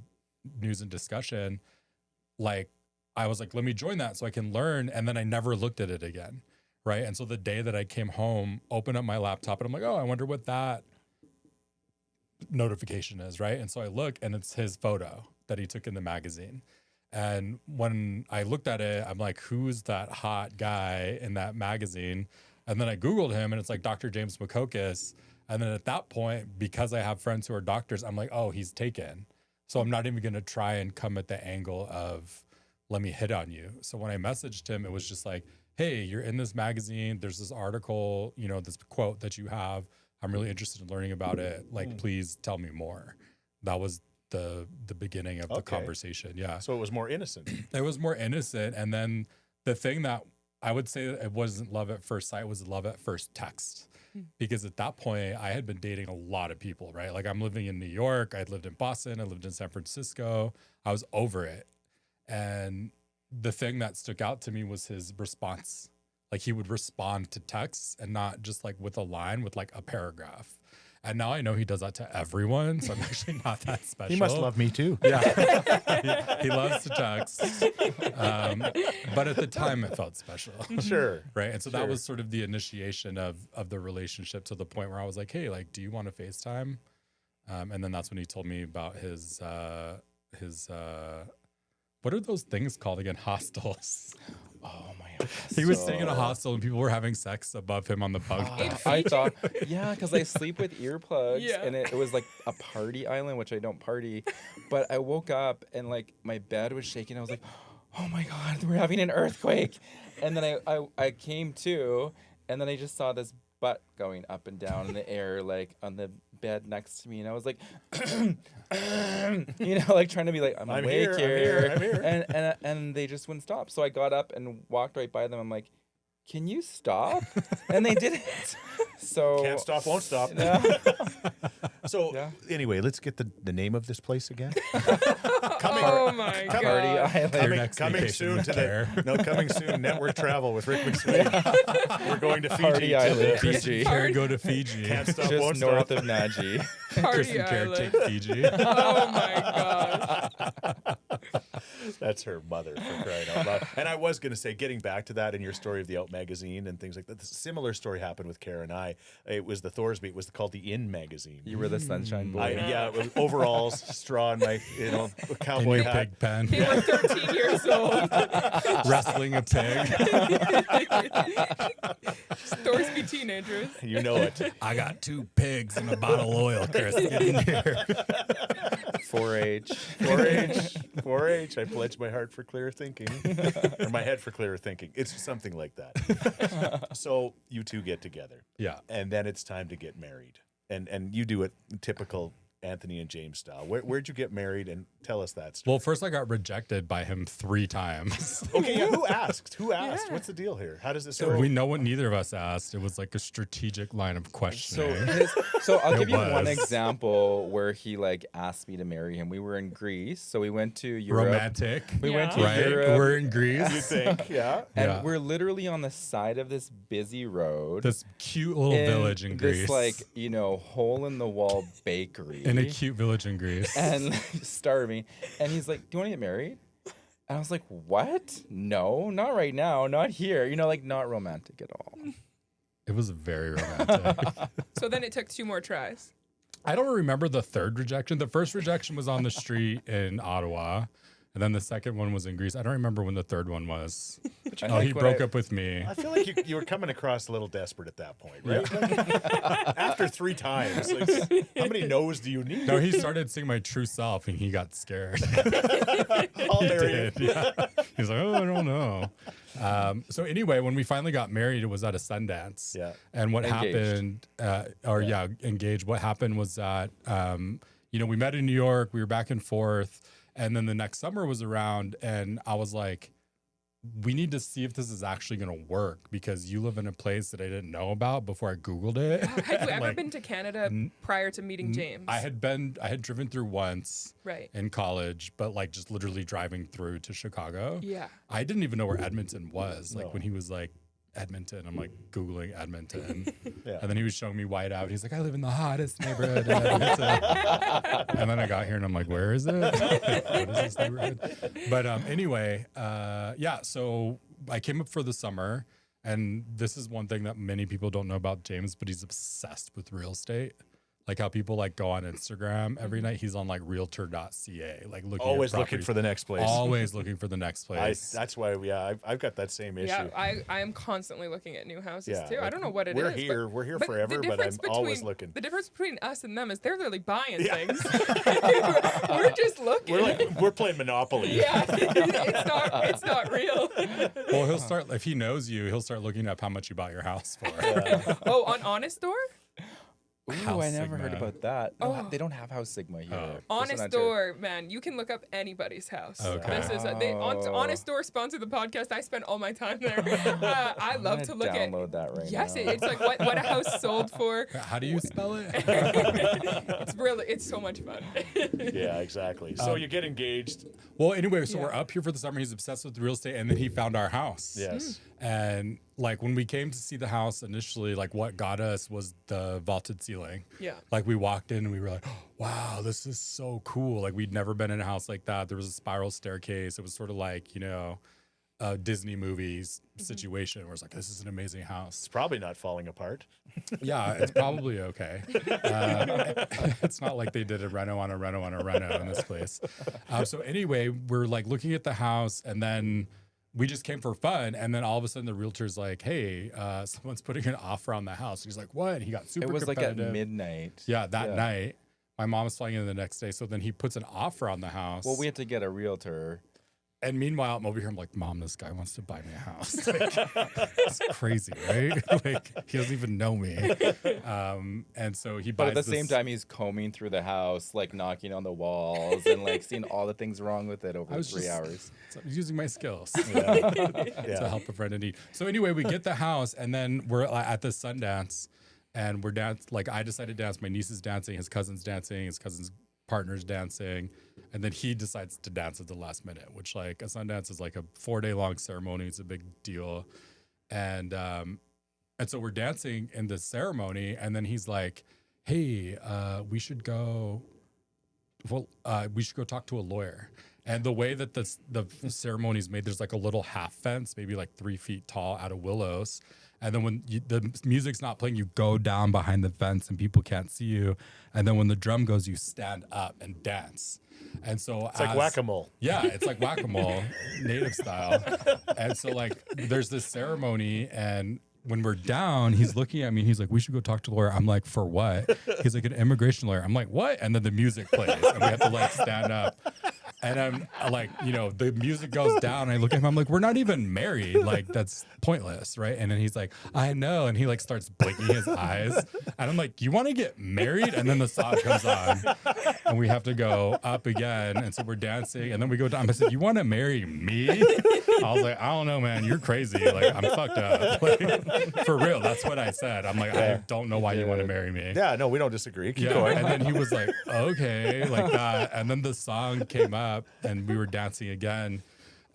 News and Discussion, like I was like, let me join that so I can learn. And then I never looked at it again. Right. And so the day that I came home, opened up my laptop, and I'm like, oh, I wonder what that notification is. Right. And so I look, and it's his photo that he took in the magazine. And when I looked at it, I'm like, who's that hot guy in that magazine? And then I Googled him, and it's like Dr. James Makokis. And then at that point, because I have friends who are doctors, I'm like, oh, he's taken. So I'm not even going to try and come at the angle of, let me hit on you. So when I messaged him, it was just like, hey, you're in this magazine. There's this article, this quote that you have. I'm really interested in learning about it. Like, please tell me more. That was the beginning of the conversation. Yeah. So it was more innocent. It was more innocent. And then the thing that I would say it wasn't love at first sight was love at first text. Because at that point, I had been dating a lot of people, right? Like I'm living in New York. I'd lived in Boston. I lived in San Francisco. I was over it. And the thing that stuck out to me was his response. Like he would respond to texts, and not just like with a line, with like a paragraph. And now I know he does that to everyone, so I'm actually not that special. He must love me too. Yeah, he loves to text. But at the time, it felt special. Sure. Right, and so that was sort of the initiation of the relationship, to the point where I was like, hey, like, do you want to FaceTime? And then that's when he told me about his what are those things called again? Hostels. Oh my God. He was staying in a hostel and people were having sex above him on the bunk bed. I thought, because I sleep with earplugs, Yeah. and it was like a party island, which I don't party. But I woke up and like my bed was shaking. I was like, oh my God, we're having an earthquake. And then I came to, and then I just saw this butt going up and down in the air, like on the bed next to me, and I was like, like trying to be like, I'm awake here. And they just wouldn't stop. So I got up and walked right by them. I'm like, can you stop? And they didn't. So Can't stop, won't stop. Yeah. So anyway, let's get the name of this place again. Oh my Party God. Island. Coming soon coming soon. Network travel with Rick McSween. We're going to Fiji. Party Island, Chris Fiji. and Care go to Fiji. Can't stop, Just won't north stop. of Naji. Chris Party and Care Island. take Fiji. Oh my gosh. That's her mother, for crying out loud. And I was going to say, getting back to that in your story of the Out magazine and things like that, a similar story happened with Kara and I. It was the Thorsby. It was called the In magazine. You were the sunshine boy. It was overalls, straw, and my cowboy In your hat. pig pen. They were 13 years old. Wrestling a pig. Thorsby teenagers. You know it. I got 2 pigs and a bottle of oil, Chris. Get in here. 4-H. 4-H. I pledge my heart for clearer thinking, or my head for clearer thinking. It's something like that. So you two get together, Yeah. and then it's time to get married, and you do it typical Anthony and James style. Where'd you get married? And tell us that story. Well, first I got rejected by him 3 times. Okay, yeah, who asked? Yeah. What's the deal here? How does this So go? we know what neither of us asked. It was like a strategic line of questioning. So I'll It give you one was. example where he like asked me to marry him. We were in Greece, so we went to Europe. Romantic. We went to Yeah. Right? Europe. We're in Greece. You think, yeah? And Yeah. we're literally on the side of this busy road. This cute little village in Greece. This like, hole in the wall bakery. in a cute village in Greece. And like, starving. And he's like, "Do you want to get married?" And I was like, "What? No, not right now. Not here. Like not romantic at all." It was very romantic. So then it took 2 more tries. I don't remember the third rejection. The first rejection was on the street in Ottawa. And then the second one was in Greece. I don't remember when the third one was. I Oh, he think what broke I- up with me. I feel like you were coming across a little desperate at that point, right? Like, after 3 times, like, how many no's do you need? No, he started seeing my true self and he got scared. I'll marry you. Did, yeah. He's like, oh, I don't know. So anyway, when we finally got married, it was at a Sundance. Yeah. And what Engaged. happened, engaged. What happened was that, we met in New York. We were back and forth. And then the next summer was around and I was like, we need to see if this is actually going to work because you live in a place that I didn't know about before I Googled it. Had you ever Like, been to Canada prior to meeting James? I had driven through once Right. in college, but like just literally driving through to Chicago. Yeah. I didn't even know where Edmonton was. Like No. when he was like, Edmonton, I'm like Googling Edmonton. Yeah. And then he was showing me White Out. He's like, I live in the hottest neighborhood in Edmonton. And then I got here and I'm like, where is it? What is this neighborhood? But anyway, so I came up for the summer. And this is one thing that many people don't know about James, but he's obsessed with real estate. Like how people like go on Instagram every night. He's on like realtor.ca, like looking Always at looking properties. for the next place. Always looking for the next place. That's why, I've got that same issue. Yeah, I am constantly looking at new houses Yeah, too. I like, don't know what it we're is. here- but- we're here but forever, the but I'm difference always between- looking. The difference between us and them is they're really buying things. We're just looking. We're playing Monopoly. Yeah, it's not real. Well, he'll start if he knows you. He'll start looking up how much you bought your house for. Oh, on Honest Store? Ooh, House I never heard Sigma. about that. No, Oh. they don't have House Sigma here. Oh. Just Honest in Ontario. Store, man, you can look up anybody's house. Okay. This is Oh. Honest Store sponsored the podcast. I spend all my time there. I I'm love gonna to look at. download that right Yes, now. it's like what a house sold for. How do you spell it? It's so much fun. Yeah, exactly. So you get engaged. Well, anyway, so Yeah. we're up here for the summer. He's obsessed with real estate, and then he found our house. Yes. And like when we came to see the house initially, like what got us was the vaulted ceiling. Yeah. Like we walked in and we were like, wow, this is so cool. Like we'd never been in a house like that. There was a spiral staircase. It was sort of like, a Disney movies situation where it's like, this is an amazing house. It's probably not falling apart. Yeah, it's probably okay. It's not like they did a reno on a reno on a reno in this place. So anyway, we're like looking at the house and then we just came for fun. And then all of a sudden the realtor's like, hey, someone's putting an offer on the house. He's like, what? And he got super It was like at competitive. midnight. Yeah, that night. My mom was flying in the next day. So then he puts an offer on the house. Well, we had to get a realtor. And meanwhile, I'm over here. I'm like, Mom, this guy wants to buy me a house. Like, it's crazy, right? Like, he doesn't even know me. And so he buys But at the same this- time, he's combing through the house, like knocking on the walls and like seeing all the things wrong with it I over was 3 just- hours. So I'm using my skills Yeah. to help a friend in need. So anyway, we get the house, and then we're at the Sundance, and we're like I decided to dance. My niece is dancing, his cousin's dancing, his cousin's partner's dancing, and then he decides to dance at the last minute, which like a Sundance is like a 4-day long ceremony. It's a big deal, and so we're dancing in the ceremony, and then he's like, "Hey, we should go. Well, we should go talk to a lawyer." And the way that the ceremony is made, there's like a little half fence, maybe like 3 feet tall, out of willows. And then when the music's not playing, you go down behind the fence and people can't see you. And then when the drum goes, you stand up and dance. And so It's like whack-a-mole. Yeah, it's like whack-a-mole, native style. And so like there's this ceremony and when we're down, he's looking at me. He's like, we should go talk to the lawyer. I'm like, for what? He's like, an immigration lawyer. I'm like, what? And then the music plays and we have to like stand up. And I'm like, you know, the music goes down. And I look at him. I'm like, we're not even married. Like, that's pointless, right? And then he's like, I know. And he like starts blinking his eyes. And I'm like, you want to get married? And then the song comes on. And we have to go up again. And so we're dancing. And then we go down. I said, you want to marry me? I was like, I don't know, man. You're crazy. Like, I'm fucked up. Like, for real. That's what I said. I'm like, I don't know why you want to marry me. Yeah, no, we don't disagree. Keep going. And then he was like, okay, like that. And then the song came up and we were dancing again.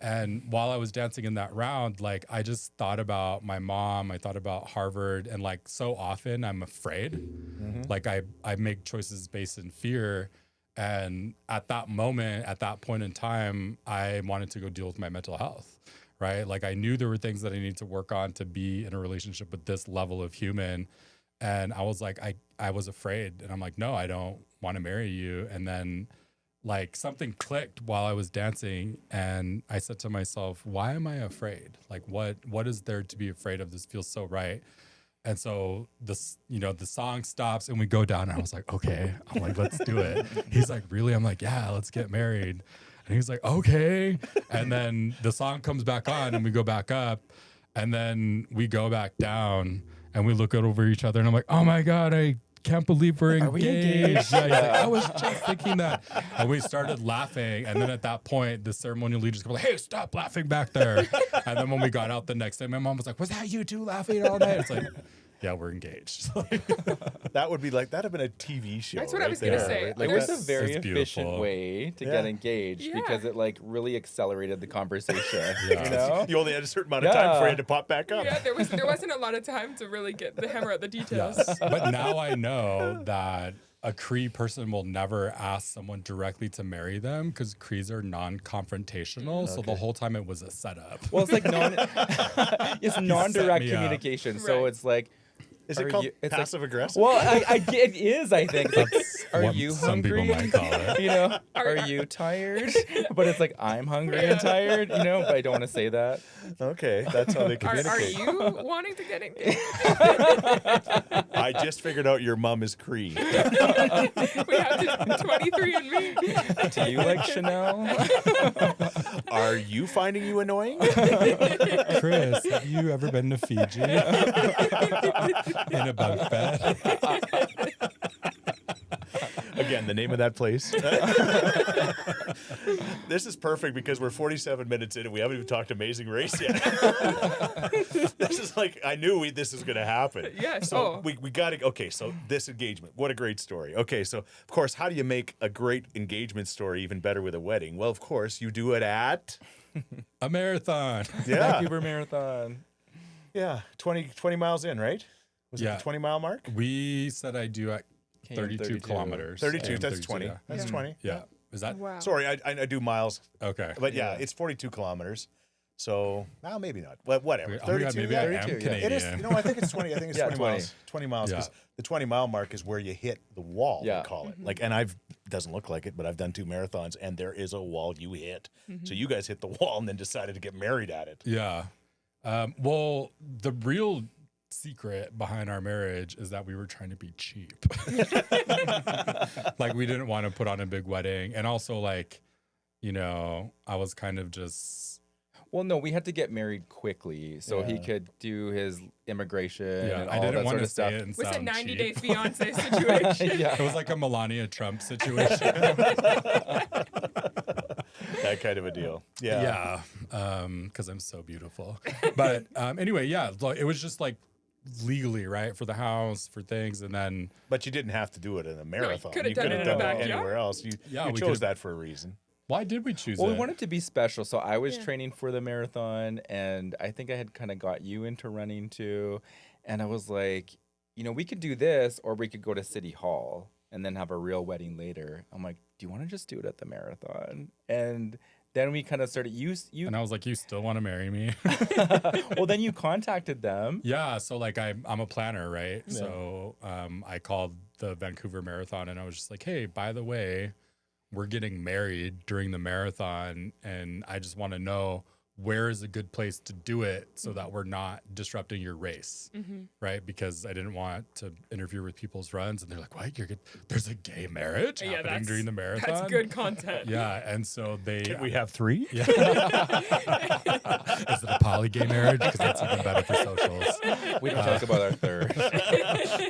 And while I was dancing in that round, like I just thought about my mom. I thought about Harvard. And like so often I'm afraid. Like I make choices based in fear. And at that moment, at that point in time, I wanted to go deal with my mental health, right? Like I knew there were things that I needed to work on to be in a relationship with this level of human. And I was like, I was afraid. And I'm like, no, I don't want to marry you. And then like something clicked while I was dancing. And I said to myself, why am I afraid? Like what is there to be afraid of? This feels so right. And so this, you know, the song stops and we go down and I was like, okay. I'm like, let's do it. He's like, really? I'm like, yeah, let's get married. And he's like, okay. And then the song comes back on and we go back up and then we go back down and we look over each other and I'm like, oh my God, I can't believe we're engaged. Yeah, he's like, I was just thinking that. And we started laughing. And then at that point, the ceremonial leaders go like, hey, stop laughing back there. And then when we got out the next day, my mom was like, was that you two laughing all night? It's like, yeah, we're engaged. That would be like, that'd have been a TV show. That's what I was going to say. Like, There's there's a very It's efficient beautiful. way to get engaged because it like really accelerated the conversation. You know? You only had a certain amount of time before you had to pop back up. Yeah, there wasn't a lot of time to really hammer out the details. Yes. But now I know that a Cree person will never ask someone directly to marry them because Crees are non-confrontational. So the whole time it was a setup. Well, it's like it's non-direct me up. communication. So Right. it's like, Is it called passive aggressive? well, it is, I think. It's like, are what you some hungry? people might call it. You know, are you tired? But it's like, I'm hungry and tired, you know, but I don't want to say that. Okay, that's how they Are communicate. you wanting to get engaged? I just figured out your mum is Cree. We have to 23 and me. Do you like Chanel? Are you finding you annoying? Chris, have you ever been to Fiji? In a bunk bed? Again, the name of that place. This is perfect because we're 47 minutes in and we haven't even talked Amazing Race yet. This is like, I knew this was going to happen. Yes. So we got to, okay, so this engagement, what a great story. Okay, so of course, how do you make a great engagement story even better with a wedding? Well, of course, you do it at... A marathon. Yeah. Vancouver Marathon. Yeah, 20 miles in, right? Was it Yeah. the 20-mile mark? We said I do at 32 32. kilometers. 32, AM that's 32, 20. Yeah. That's 20. Yeah. Is that Wow. Sorry, I do miles. okay? But yeah, it's 42 kilometers. So, well, maybe not. Well, whatever. Oh my God, 32. maybe yeah. I am 32, yeah. It is. Canadian. No, I think it's 20. I think it's Yeah, 20 miles. 20 miles. Yeah. Because the 20-mile mark is where you hit the wall, Yeah. they call it. Like, and doesn't look like it, but I've done 2 marathons, and there is a wall you hit. So you guys hit the wall and then decided to get married at it. Yeah. Well, the real secret behind our marriage is that we were trying to be cheap. Like we didn't want to put on a big wedding. And also like, you know, I was kind of just... Well, no, we had to get married quickly so he Yeah. could do his immigration Yeah, and I all didn't that want sort to of stuff. say it and Was it sound 90-day cheap. fiance situation? Yeah. It was like a Melania Trump situation. That kind of a deal. Yeah. Yeah, because I'm so beautiful. But anyway, yeah, it was just like legally, right, for the house, for things, and then But you didn't have to do it in a marathon. could have done could it have in a done it backyard. anywhere else. You Yeah, chose we could've- that for a reason. why did we choose Well, it? we wanted to be special, so I was Yeah. training for the marathon, and I think I had kind of got you into running too, and I was like, you know, we could do this, or we could go to City Hall and then have a real wedding later. I'm like, do you want to just do it at the marathon? And then we kind of started. You And I was like, you still want to marry me? well, then you contacted them. Yeah, so like I'm a planner, right? So I called the Vancouver Marathon and I was just like, hey, by the way, we're getting married during the marathon and I just want to know where is a good place to do it so that we're not disrupting your race, right? Because I didn't want to interfere with people's runs, and they're like, "What? You're good? There's a gay marriage happening during the marathon." That's good content. Yeah, and so they. Can we have 3? Yeah. Is it a poly gay marriage? Because that's even better for socials. We don't talk about our third.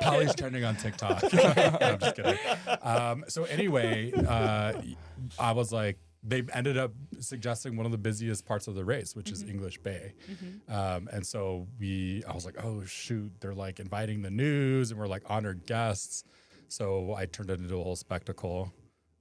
Poly's trending on TikTok. No, I'm just kidding. So anyway, I was like, they ended up suggesting one of the busiest parts of the race, which is English Bay. And so I was like, oh shoot, they're like inviting the news and we're like honored guests. So I turned it into a whole spectacle.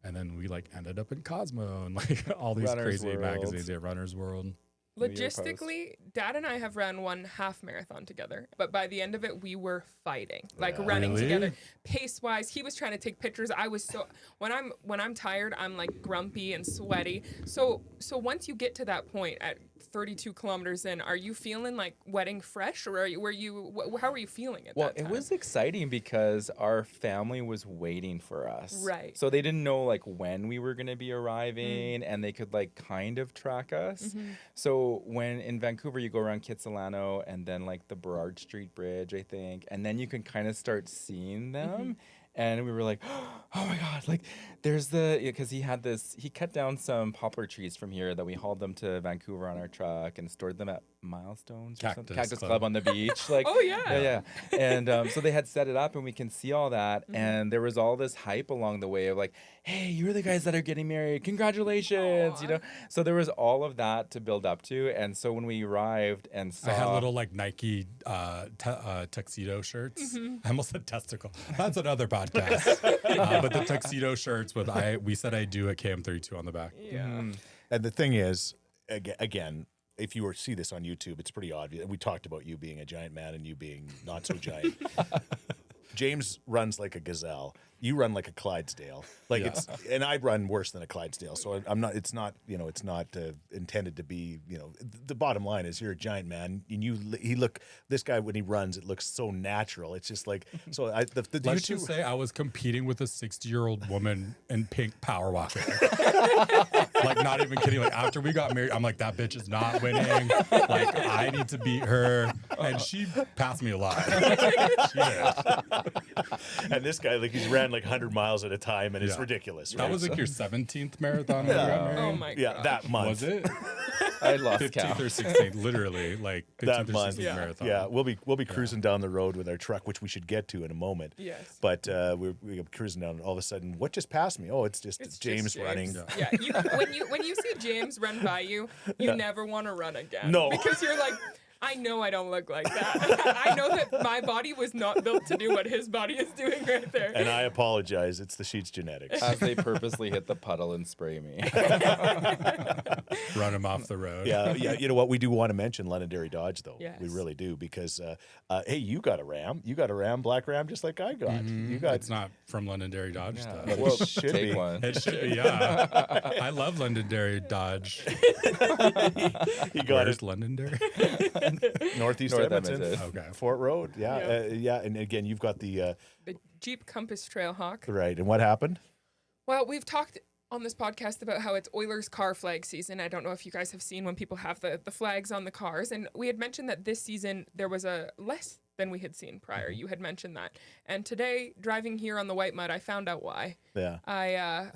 And then we like ended up in Cosmo and like all these Runner's crazy World. magazines, yeah, Runner's World. Logistically, Dad and I have run one half marathon together, but by the end of it, we were fighting, like running Really? together, pace wise. He was trying to take pictures. I was when I'm tired, I'm like grumpy and sweaty. So once you get to that point at 32 kilometers in, are you feeling like wetting fresh, or how are you feeling at Well, that time? it was exciting because our family was waiting for us. Right. So they didn't know like when we were going to be arriving, and they could like kind of track us. So when in Vancouver, you go around Kitsilano and then like the Burrard Street Bridge, I think, and then you can kind of start seeing them. And we were like, oh my God, like there's because he cut down some poplar trees from here that we hauled them to Vancouver on our truck and stored them at Milestones or something. Cactus Club on the beach. Like, Oh, yeah. Yeah. And so they had set it up and we can see all that. And there was all this hype along the way of like, hey, you're the guys that are getting married. Congratulations, you know? So there was all of that to build up to. And so when we arrived and saw... I had little like Nike tuxedo shirts. I almost said testicle. That's another podcast. But the tuxedo shirts with we said I do at KM32 on the back. Yeah. And the thing is, again, if you were to see this on YouTube, it's pretty obvious. We talked about you being a giant man and you being not so giant. James runs like a gazelle. You run like a Clydesdale. Like and I'd run worse than a Clydesdale. So I'm not. It's not. It's not intended to be. The bottom line is you're a giant man, and this guy when he runs, it looks so natural. It's just like so. Let's just say I was competing with a 60-year-old woman in pink power walking. Like not even kidding. Like after we got married, I'm like that bitch is not winning. Like I need to beat her, and she passed me a lot. She did. And this guy, like he's ran like 100 miles at a time, and it's ridiculous. Right? That was like your 17th marathon. When we got married? Oh my God. Yeah, that month. Was it? I lost 15th count. or 16th, literally, like 15th That or month. 16th marathon. Yeah, we'll be cruising down the road with our truck, which we should get to in a moment. Yes. But we're cruising down, and all of a sudden, what just passed me? Oh, it's just James running. Yeah. When you see James run by you, you never want to run again. No. Because you're like, I know I don't look like that. I know that my body was not built to do what his body is doing right there. And I apologize. It's the Scheetz genetics. As they purposely hit the puddle and spray me. Run him off the road. Yeah. You know what? We do want to mention Londonderry Dodge, though. Yes. We really do, because hey, you got a Ram. You got a Ram, black Ram, just like I got. You got. It's not from Londonderry Dodge stuff. Well, Well, it should take be. one. It should be, yeah. I love Londonderry Dodge. You got Where's it. Londonderry? Northeast North Edmonton, Edmonton. Okay. Fort Road. Yeah. And again, you've got the The Jeep Compass Trailhawk. right. And what happened? Well, we've talked on this podcast about how it's Oilers car flag season. I don't know if you guys have seen when people have the flags on the cars. And we had mentioned that this season there was a less than we had seen prior. You had mentioned that. And today, driving here on the white mud, I found out why. Yeah. I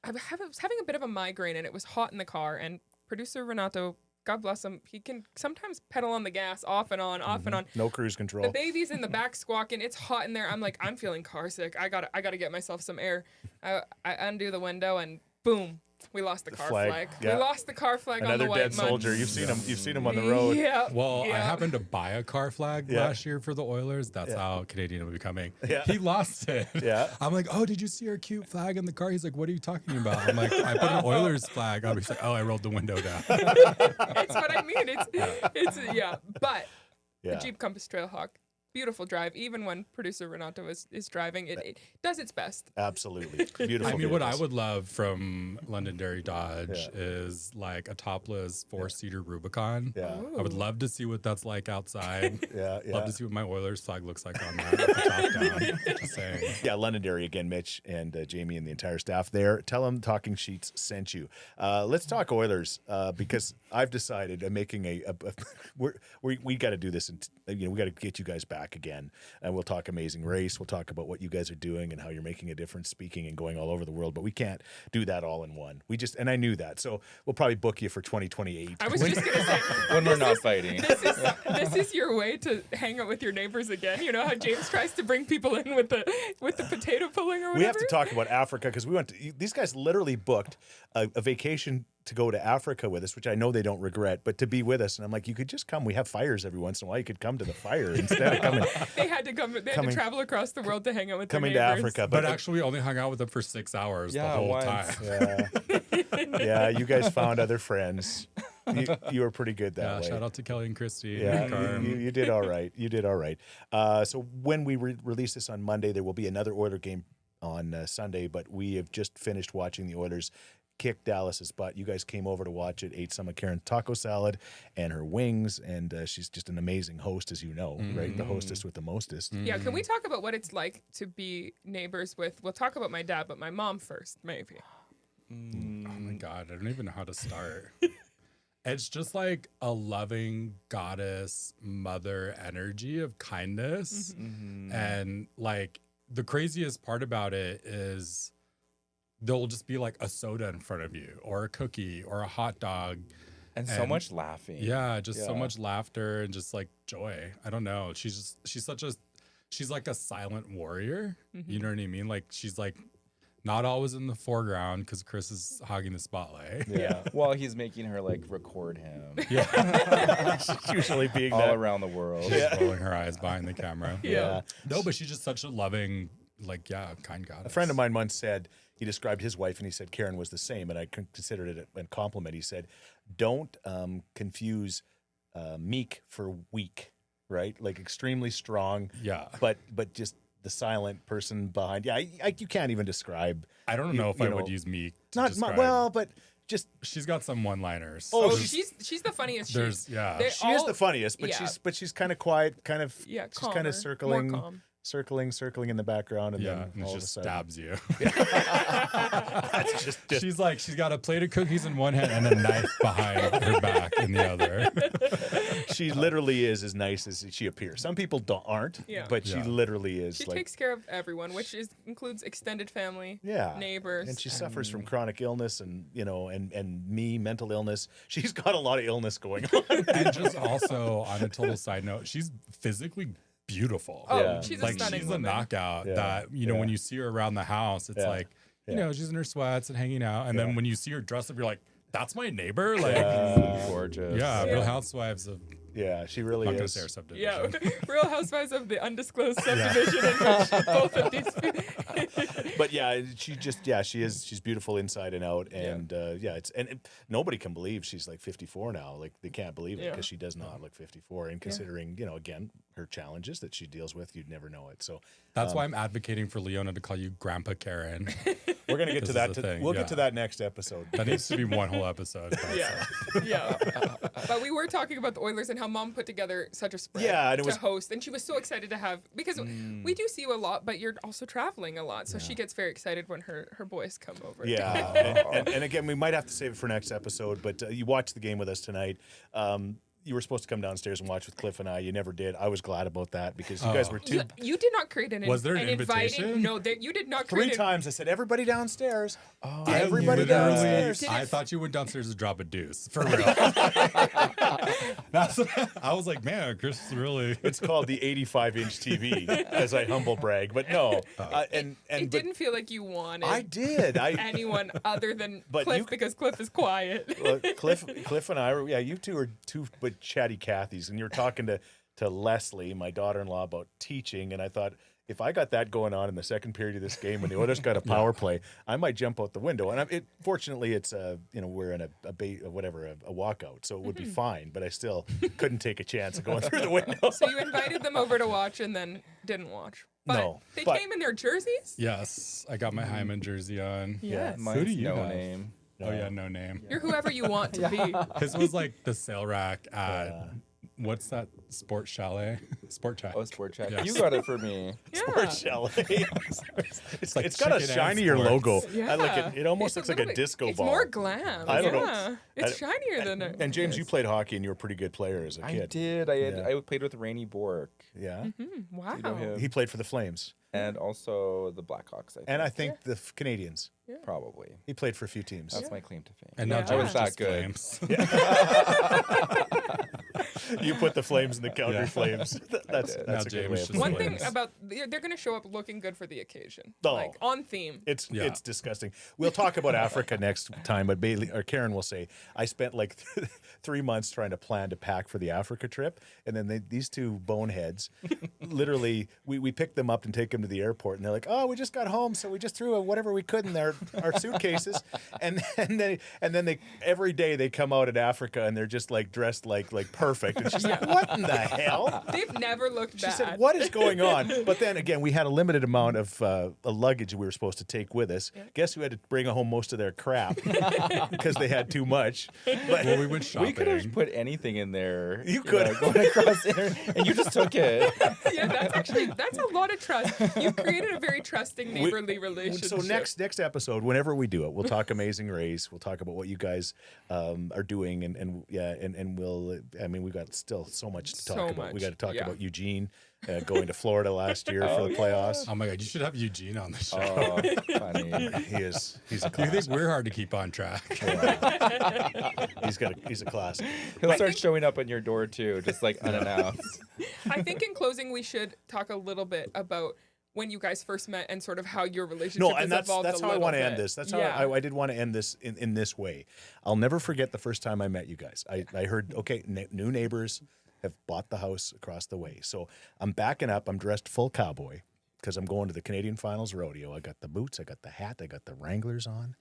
was having a bit of a migraine, and it was hot in the car. And producer Renato, God bless him, he can sometimes pedal on the gas off and on, off and on. No cruise control. The baby's in the back squawking. It's hot in there. I'm like, I'm feeling car sick. I gotta get myself some air. I undo the window, and boom, we lost the car flag. yeah. We lost the car flag on Another the white dead mud. soldier. You've seen him. You've seen him on the road. Yeah. Well, yeah. I happened to buy a car flag last year for the Oilers. That's how Canadian I'm becoming. Yeah. He lost it. Yeah. I'm like, oh, did you see our cute flag in the car? He's like, what are you talking about? I'm like, I put an Oilers flag on. He's like, oh, I rolled the window down. It's what I mean. It's But Yeah. the Jeep Compass Trailhawk, beautiful drive. Even when producer Renato is driving, it does its best. Absolutely. Beautiful. I mean, what I vehicles. would love from Londonderry Dodge is like a topless 4-seater Rubicon. Yeah. I would love to see what that's like outside. Yeah. Love to see what my Oilers flag looks like on that, with the top down. Just saying. Yeah, Londonderry again, Mitch and Jamie and the entire staff there. Tell them Talking Scheetz sent you. Let's talk Oilers because I've decided I'm making we got to do this, and we got to get you guys back again, and we'll talk Amazing Race. We'll talk about what you guys are doing and how you're making a difference, speaking and going all over the world. But we can't do that all in one. And I knew that, so we'll probably book you for 2028. I was just gonna say When we're not fighting. this is your way to hang out with your neighbors again. You know how James tries to bring people in with the potato pulling or whatever. We have to talk about Africa because these guys literally booked a vacation to go to Africa with us, which I know they don't regret, but to be with us. And I'm like, you could just come. We have fires every once in a while. You could come to the fire instead of coming. They had to travel across the world to hang out with their Coming to neighbors. Africa. But actually, we only hung out with them for 6 hours the whole once. time. Yeah, you guys found other friends. You were pretty good that way. Shout out to Kelly and Christy. Yeah, and Carm. you did all right. You did all right. So when we release this on Monday, there will be another Oiler game on Sunday, but we have just finished watching the Oilers kick Dallas's butt. You guys came over to watch it, ate some of Karen's taco salad and her wings, and she's just an amazing host, as you know, right? The hostess with the mostest. Yeah, can we talk about what it's like to be neighbors with? We'll talk about my dad, but my mom first, maybe. Oh my God, I don't even know how to start. It's just like a loving goddess mother energy of kindness. And like the craziest part about it is there'll just be like a soda in front of you or a cookie or a hot dog. And so much laughing. Yeah, just so much laughter and just like joy. I don't know. She's like a silent warrior. You know what I mean? Like she's like not always in the foreground because Chris is hogging the spotlight. Yeah. While he's making her like record him She's usually being all that. around the world. Rolling her eyes behind the camera. Yeah. No, but she's just such a loving, like, kind goddess. A friend of mine once said, he described his wife and he said Karen was the same, and I considered it a compliment. He said, don't confuse meek for weak, right? Like extremely strong, Yeah. but just the silent person behind. Yeah, you can't even describe. I don't know if I would use meek to Not describe. well, but just She's got some one-liners. Oh, there's- she's the funniest. there's- She's, yeah. they're she is all- the funniest, but yeah. she's kind of quiet, kind of Yeah, she's kind calmer, of circling, more calm. circling in the background, and Yeah, then and it all of a just sudden, stabs you. that's just She's got a plate of cookies in one hand and a knife behind her back in the other. she literally is as nice as she appears. Some people aren't, Yeah. but she Yeah. literally is. She like, takes care of everyone, which includes extended family, yeah, neighbors, and she suffers from chronic illness and mental illness. She's got a lot of illness going on. And just also on a total side note, she's physically beautiful. Oh, Yeah. she's a Like stunning she's a woman. knockout Yeah. that, when you see her around the house, it's Yeah. like, Yeah. she's in her sweats and hanging out. And Yeah. then when you see her dressed up, you're like, that's my neighbor. Like, Gorgeous. Real Housewives of, Yeah, she really not gonna is. say our subdivision. Yeah, Real Housewives of the undisclosed subdivision in which both of these. But yeah, she's beautiful inside and out, and nobody can believe she's like 54 now. Like they can't believe it Yeah. because she does not look 54. And considering again her challenges that she deals with, you'd never know it. So That's why I'm advocating for Leona to call you Grandpa Karen. we're gonna get This to is that. the thing, We'll yeah. get to that next episode. That needs to be one whole episode. by Yeah, itself. yeah. But we were talking about the Oilers and how Mom put together such a spread Yeah, and it to was- host, and she was so excited to have because we do see you a lot, but you're also traveling a lot, so she gets very excited when her boys come over. Yeah, and again, we might have to save it for next episode. But you watched the game with us tonight. You were supposed to come downstairs and watch with Cliff and I. You never did. I was glad about that because you guys were too. You did not create an Was there an inviting. invitation? No, you did not Three create times I said, everybody downstairs. Oh, Everybody Literally, downstairs. I thought you went downstairs to drop a deuce. For real. I was like, man, Chris is really. It's called the 85-inch TV, as I humble brag. But no, It but didn't feel like you wanted I did. anyone other than But Cliff you- because Cliff is quiet. Cliff and I were, you two are two but chatty Cathys, and you were talking to Leslie, my daughter-in-law, about teaching, and I thought if I got that going on in the second period of this game when the Oilers got a power play, I might jump out the window. And fortunately, it's we're in a walkout, so it would be fine. But I still couldn't take a chance of going through the window. So you invited them over to watch and then didn't watch. But they came in their jerseys? Yes, I got my Hyman jersey on. Yes. Mine's Who do you no have? name. Oh yeah, no name. You're whoever you want to be. His was like the sale rack at what's that sport chalet? Sport Check. Oh, Sport Check. Yes. You got it for me. Yeah. Sports chalet. like it's got a chicken and shinier sports. logo. Yeah. It almost looks like a bit- disco it's ball. more glam. I don't know. It's shinier than it. And James, you played hockey and you were a pretty good player as a I kid. did. I played with Rainey Bork. Yeah. Wow. You know him? He played for the Flames. And also the Blackhawks, I think. And I think the Canadians. Probably. He played for a few teams. That's my claim to fame. And now Yeah. I James was that just good. flames. You put the Flames in the Calgary Flames. That's did. Now a good James way just of One putting thing it. about they're going to show up looking good for the occasion, Oh. like on theme. It's Yeah. disgusting. We'll talk about Africa next time, but Bailey or Karen will say I spent like 3 months trying to plan to pack for the Africa trip, and then these two boneheads, literally, we picked them up and take them to the airport, and they're like, "Oh, we just got home, so we just threw whatever we could in our suitcases," and then they every day they come out at Africa and they're just like dressed like perfect, and she's like, "What in the hell?" They've never looked She bad. said, "What is going on?" But then again, we had a limited amount of luggage we were supposed to take with us. Guess who had to bring home most of their crap because they had too much. But Well, we went shopping. We could have put anything in there. You could. Going across there, and you just took it. Yeah, that's a lot of trust. You've created a very trusting neighborly relationship. so next episode, whenever we do it, we'll talk Amazing Race. We'll talk about what you guys are doing, and we'll. I mean, we've got still so much to talk So about. We much, got to talk yeah. about Eugene going to Florida last year for the playoffs. Oh my God, you should have Eugene on the show. Oh, funny. He's a Do you class. think we're hard to keep on track? He's a classic. He'll start showing up on your door too, just like unannounced. I think in closing, we should talk a little bit about when you guys first met and sort of how your relationship No, has and that's evolved how a I little want to bit. end this. That's how Yeah. I did want to end this in this way. I'll never forget the first time I met you guys. I heard, okay, new neighbors have bought the house across the way. So I'm backing up. I'm dressed full cowboy because I'm going to the Canadian Finals rodeo. I got the boots, I got the hat, I got the Wranglers on,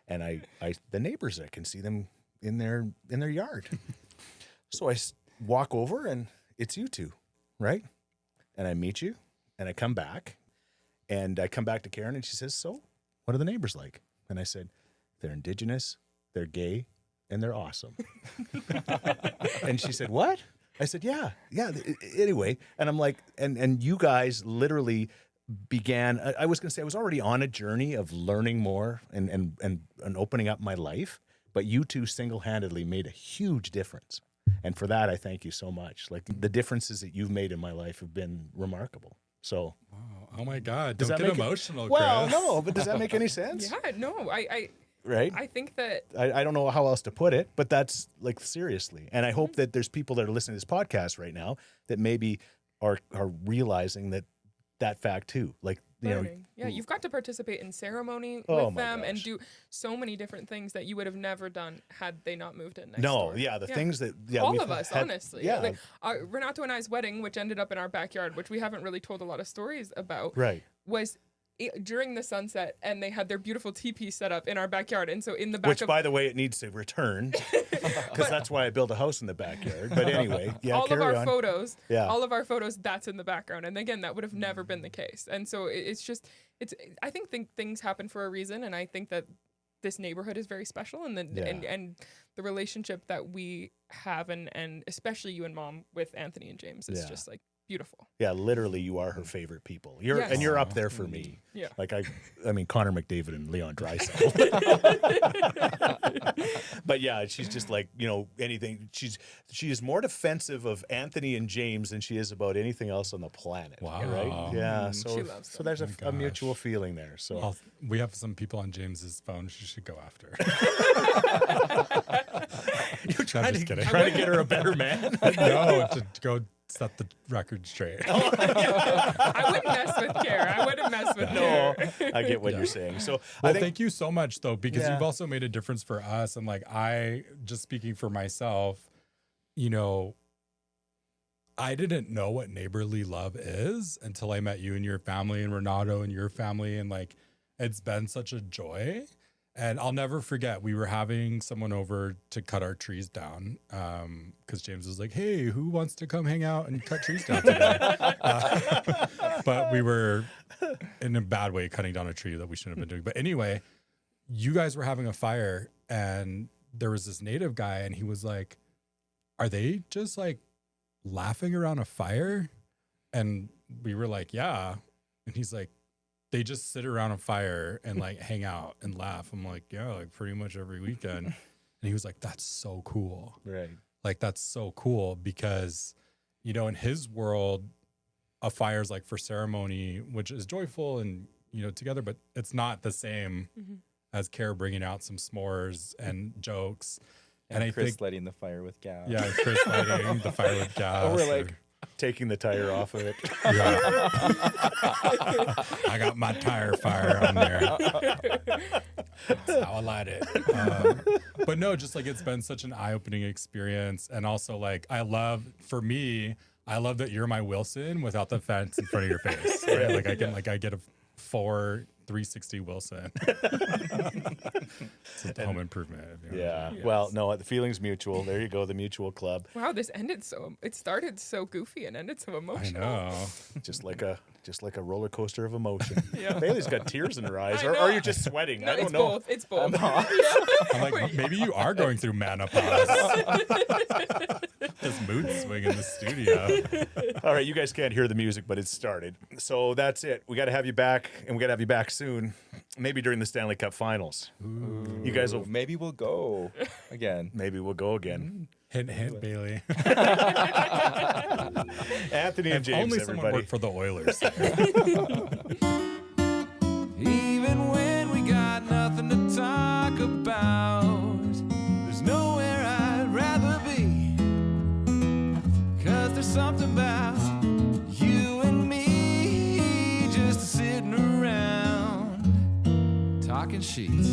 and the neighbors, I can see them in their yard. So I walk over and it's you two, right? And I meet you, and I come back. And I come back to Karen and she says, "So, what are the neighbors like?" And I said, "They're Indigenous, they're gay, and they're awesome." And she said, "What?" I said, yeah. Anyway, and I'm like, and you guys literally began, I was going to say I was already on a journey of learning more and opening up my life, but you two single-handedly made a huge difference. And for that, I thank you so much. Like the differences that you've made in my life have been remarkable. So Oh my God, does don't that get make emotional, it, well, Chris. no, but does that make any sense? Yeah, no, Right? I think that I don't know how else to put it, but that's like seriously. And I hope that there's people that are listening to this podcast right now that maybe are realizing that fact too. Like, you know, learning. Yeah, you've got to participate in ceremony Oh with my them and gosh. do so many different things that you would have never done had they not moved in next no, door. yeah, the things that all we've of us, had- honestly. yeah, Like Renato and I's wedding, which ended up in our backyard, which we haven't really told a lot of stories about, right. was during the sunset, and they had their beautiful teepee set up in our backyard. And so in the back Which, of by the way, it needs to return because that's why I built a house in the backyard. But anyway, yeah, all of carry our on. photos, Yeah. all of our photos, that's in the background. And again, that would have never been the case. And so I think things happen for a reason. And I think that this neighborhood is very special, and and the relationship that we have, and especially you and Mom with Anthony and James is just like beautiful. Yeah, literally, you are her favorite people. Yes. And you're up there for me. Yeah. Like I mean, Connor McDavid and Leon Draisaitl. But yeah, she's just like, you know, anything. She is more defensive of Anthony and James than she is about anything else on the planet. Wow. Right? Yeah. So She loves so there's a gosh. mutual feeling there. So Well, we have some people on James's phone she should go after. you're trying just kidding. to get her a better man. No, to go set the record straight. I wouldn't mess with Care. I wouldn't mess with No, Care. I get what you're saying. So Well, I think thank you so much, though, because Yeah. you've also made a difference for us. And like, just speaking for myself, you know, I didn't know what neighborly love is until I met you and your family and Renato and your family. And like, it's been such a joy. And I'll never forget, we were having someone over to cut our trees down because James was like, hey, who wants to come hang out and cut trees down today? But we were in a bad way cutting down a tree that we shouldn't have been doing. But anyway, you guys were having a fire and there was this native guy and he was like, are they just like laughing around a fire? And we were like, yeah. And he's like, they just sit around a fire and like hang out and laugh. I'm like, yeah, like pretty much every weekend. And he was like, that's so cool. Right. Like, that's so cool because, you know, in his world, a fire is like for ceremony, which is joyful and, you know, together, but it's not the same as Care bringing out some s'mores and jokes. And I Chris think lighting the fire with gas. Yeah, Chris lighting the fire with gas. Or we're like taking the tire off of it. Yeah. I got my tire fire on there. That's how I light it. But no, just like it's been such an eye-opening experience. And also like I love that you're my Wilson without the fence in front of your face. Right? Like I get a 360 Wilson. It's a home improvement. Yeah. Yes. Well, no, the feeling's mutual. There you go, the mutual club. Wow, it started so goofy and ended so emotional. I know. just like a roller coaster of emotion. Yeah. Bailey's got tears in her eyes. Or are you just sweating? No, I don't know. It's both. I'm like, maybe you are going through menopause. This mood swing in the studio. All right, you guys can't hear the music, but it's started. So that's it. We got to have you back, and we got to have you back soon. Maybe during the Stanley Cup Finals. Ooh. You guys will. Maybe we'll go again. Maybe we'll go again. Hint, hint, Bailey. Anthony and if James, only someone everybody. worked for the Oilers. Even when we got nothing to talk about, there's nowhere I'd rather be. 'Cause there's something about you and me just sitting around talking sheets.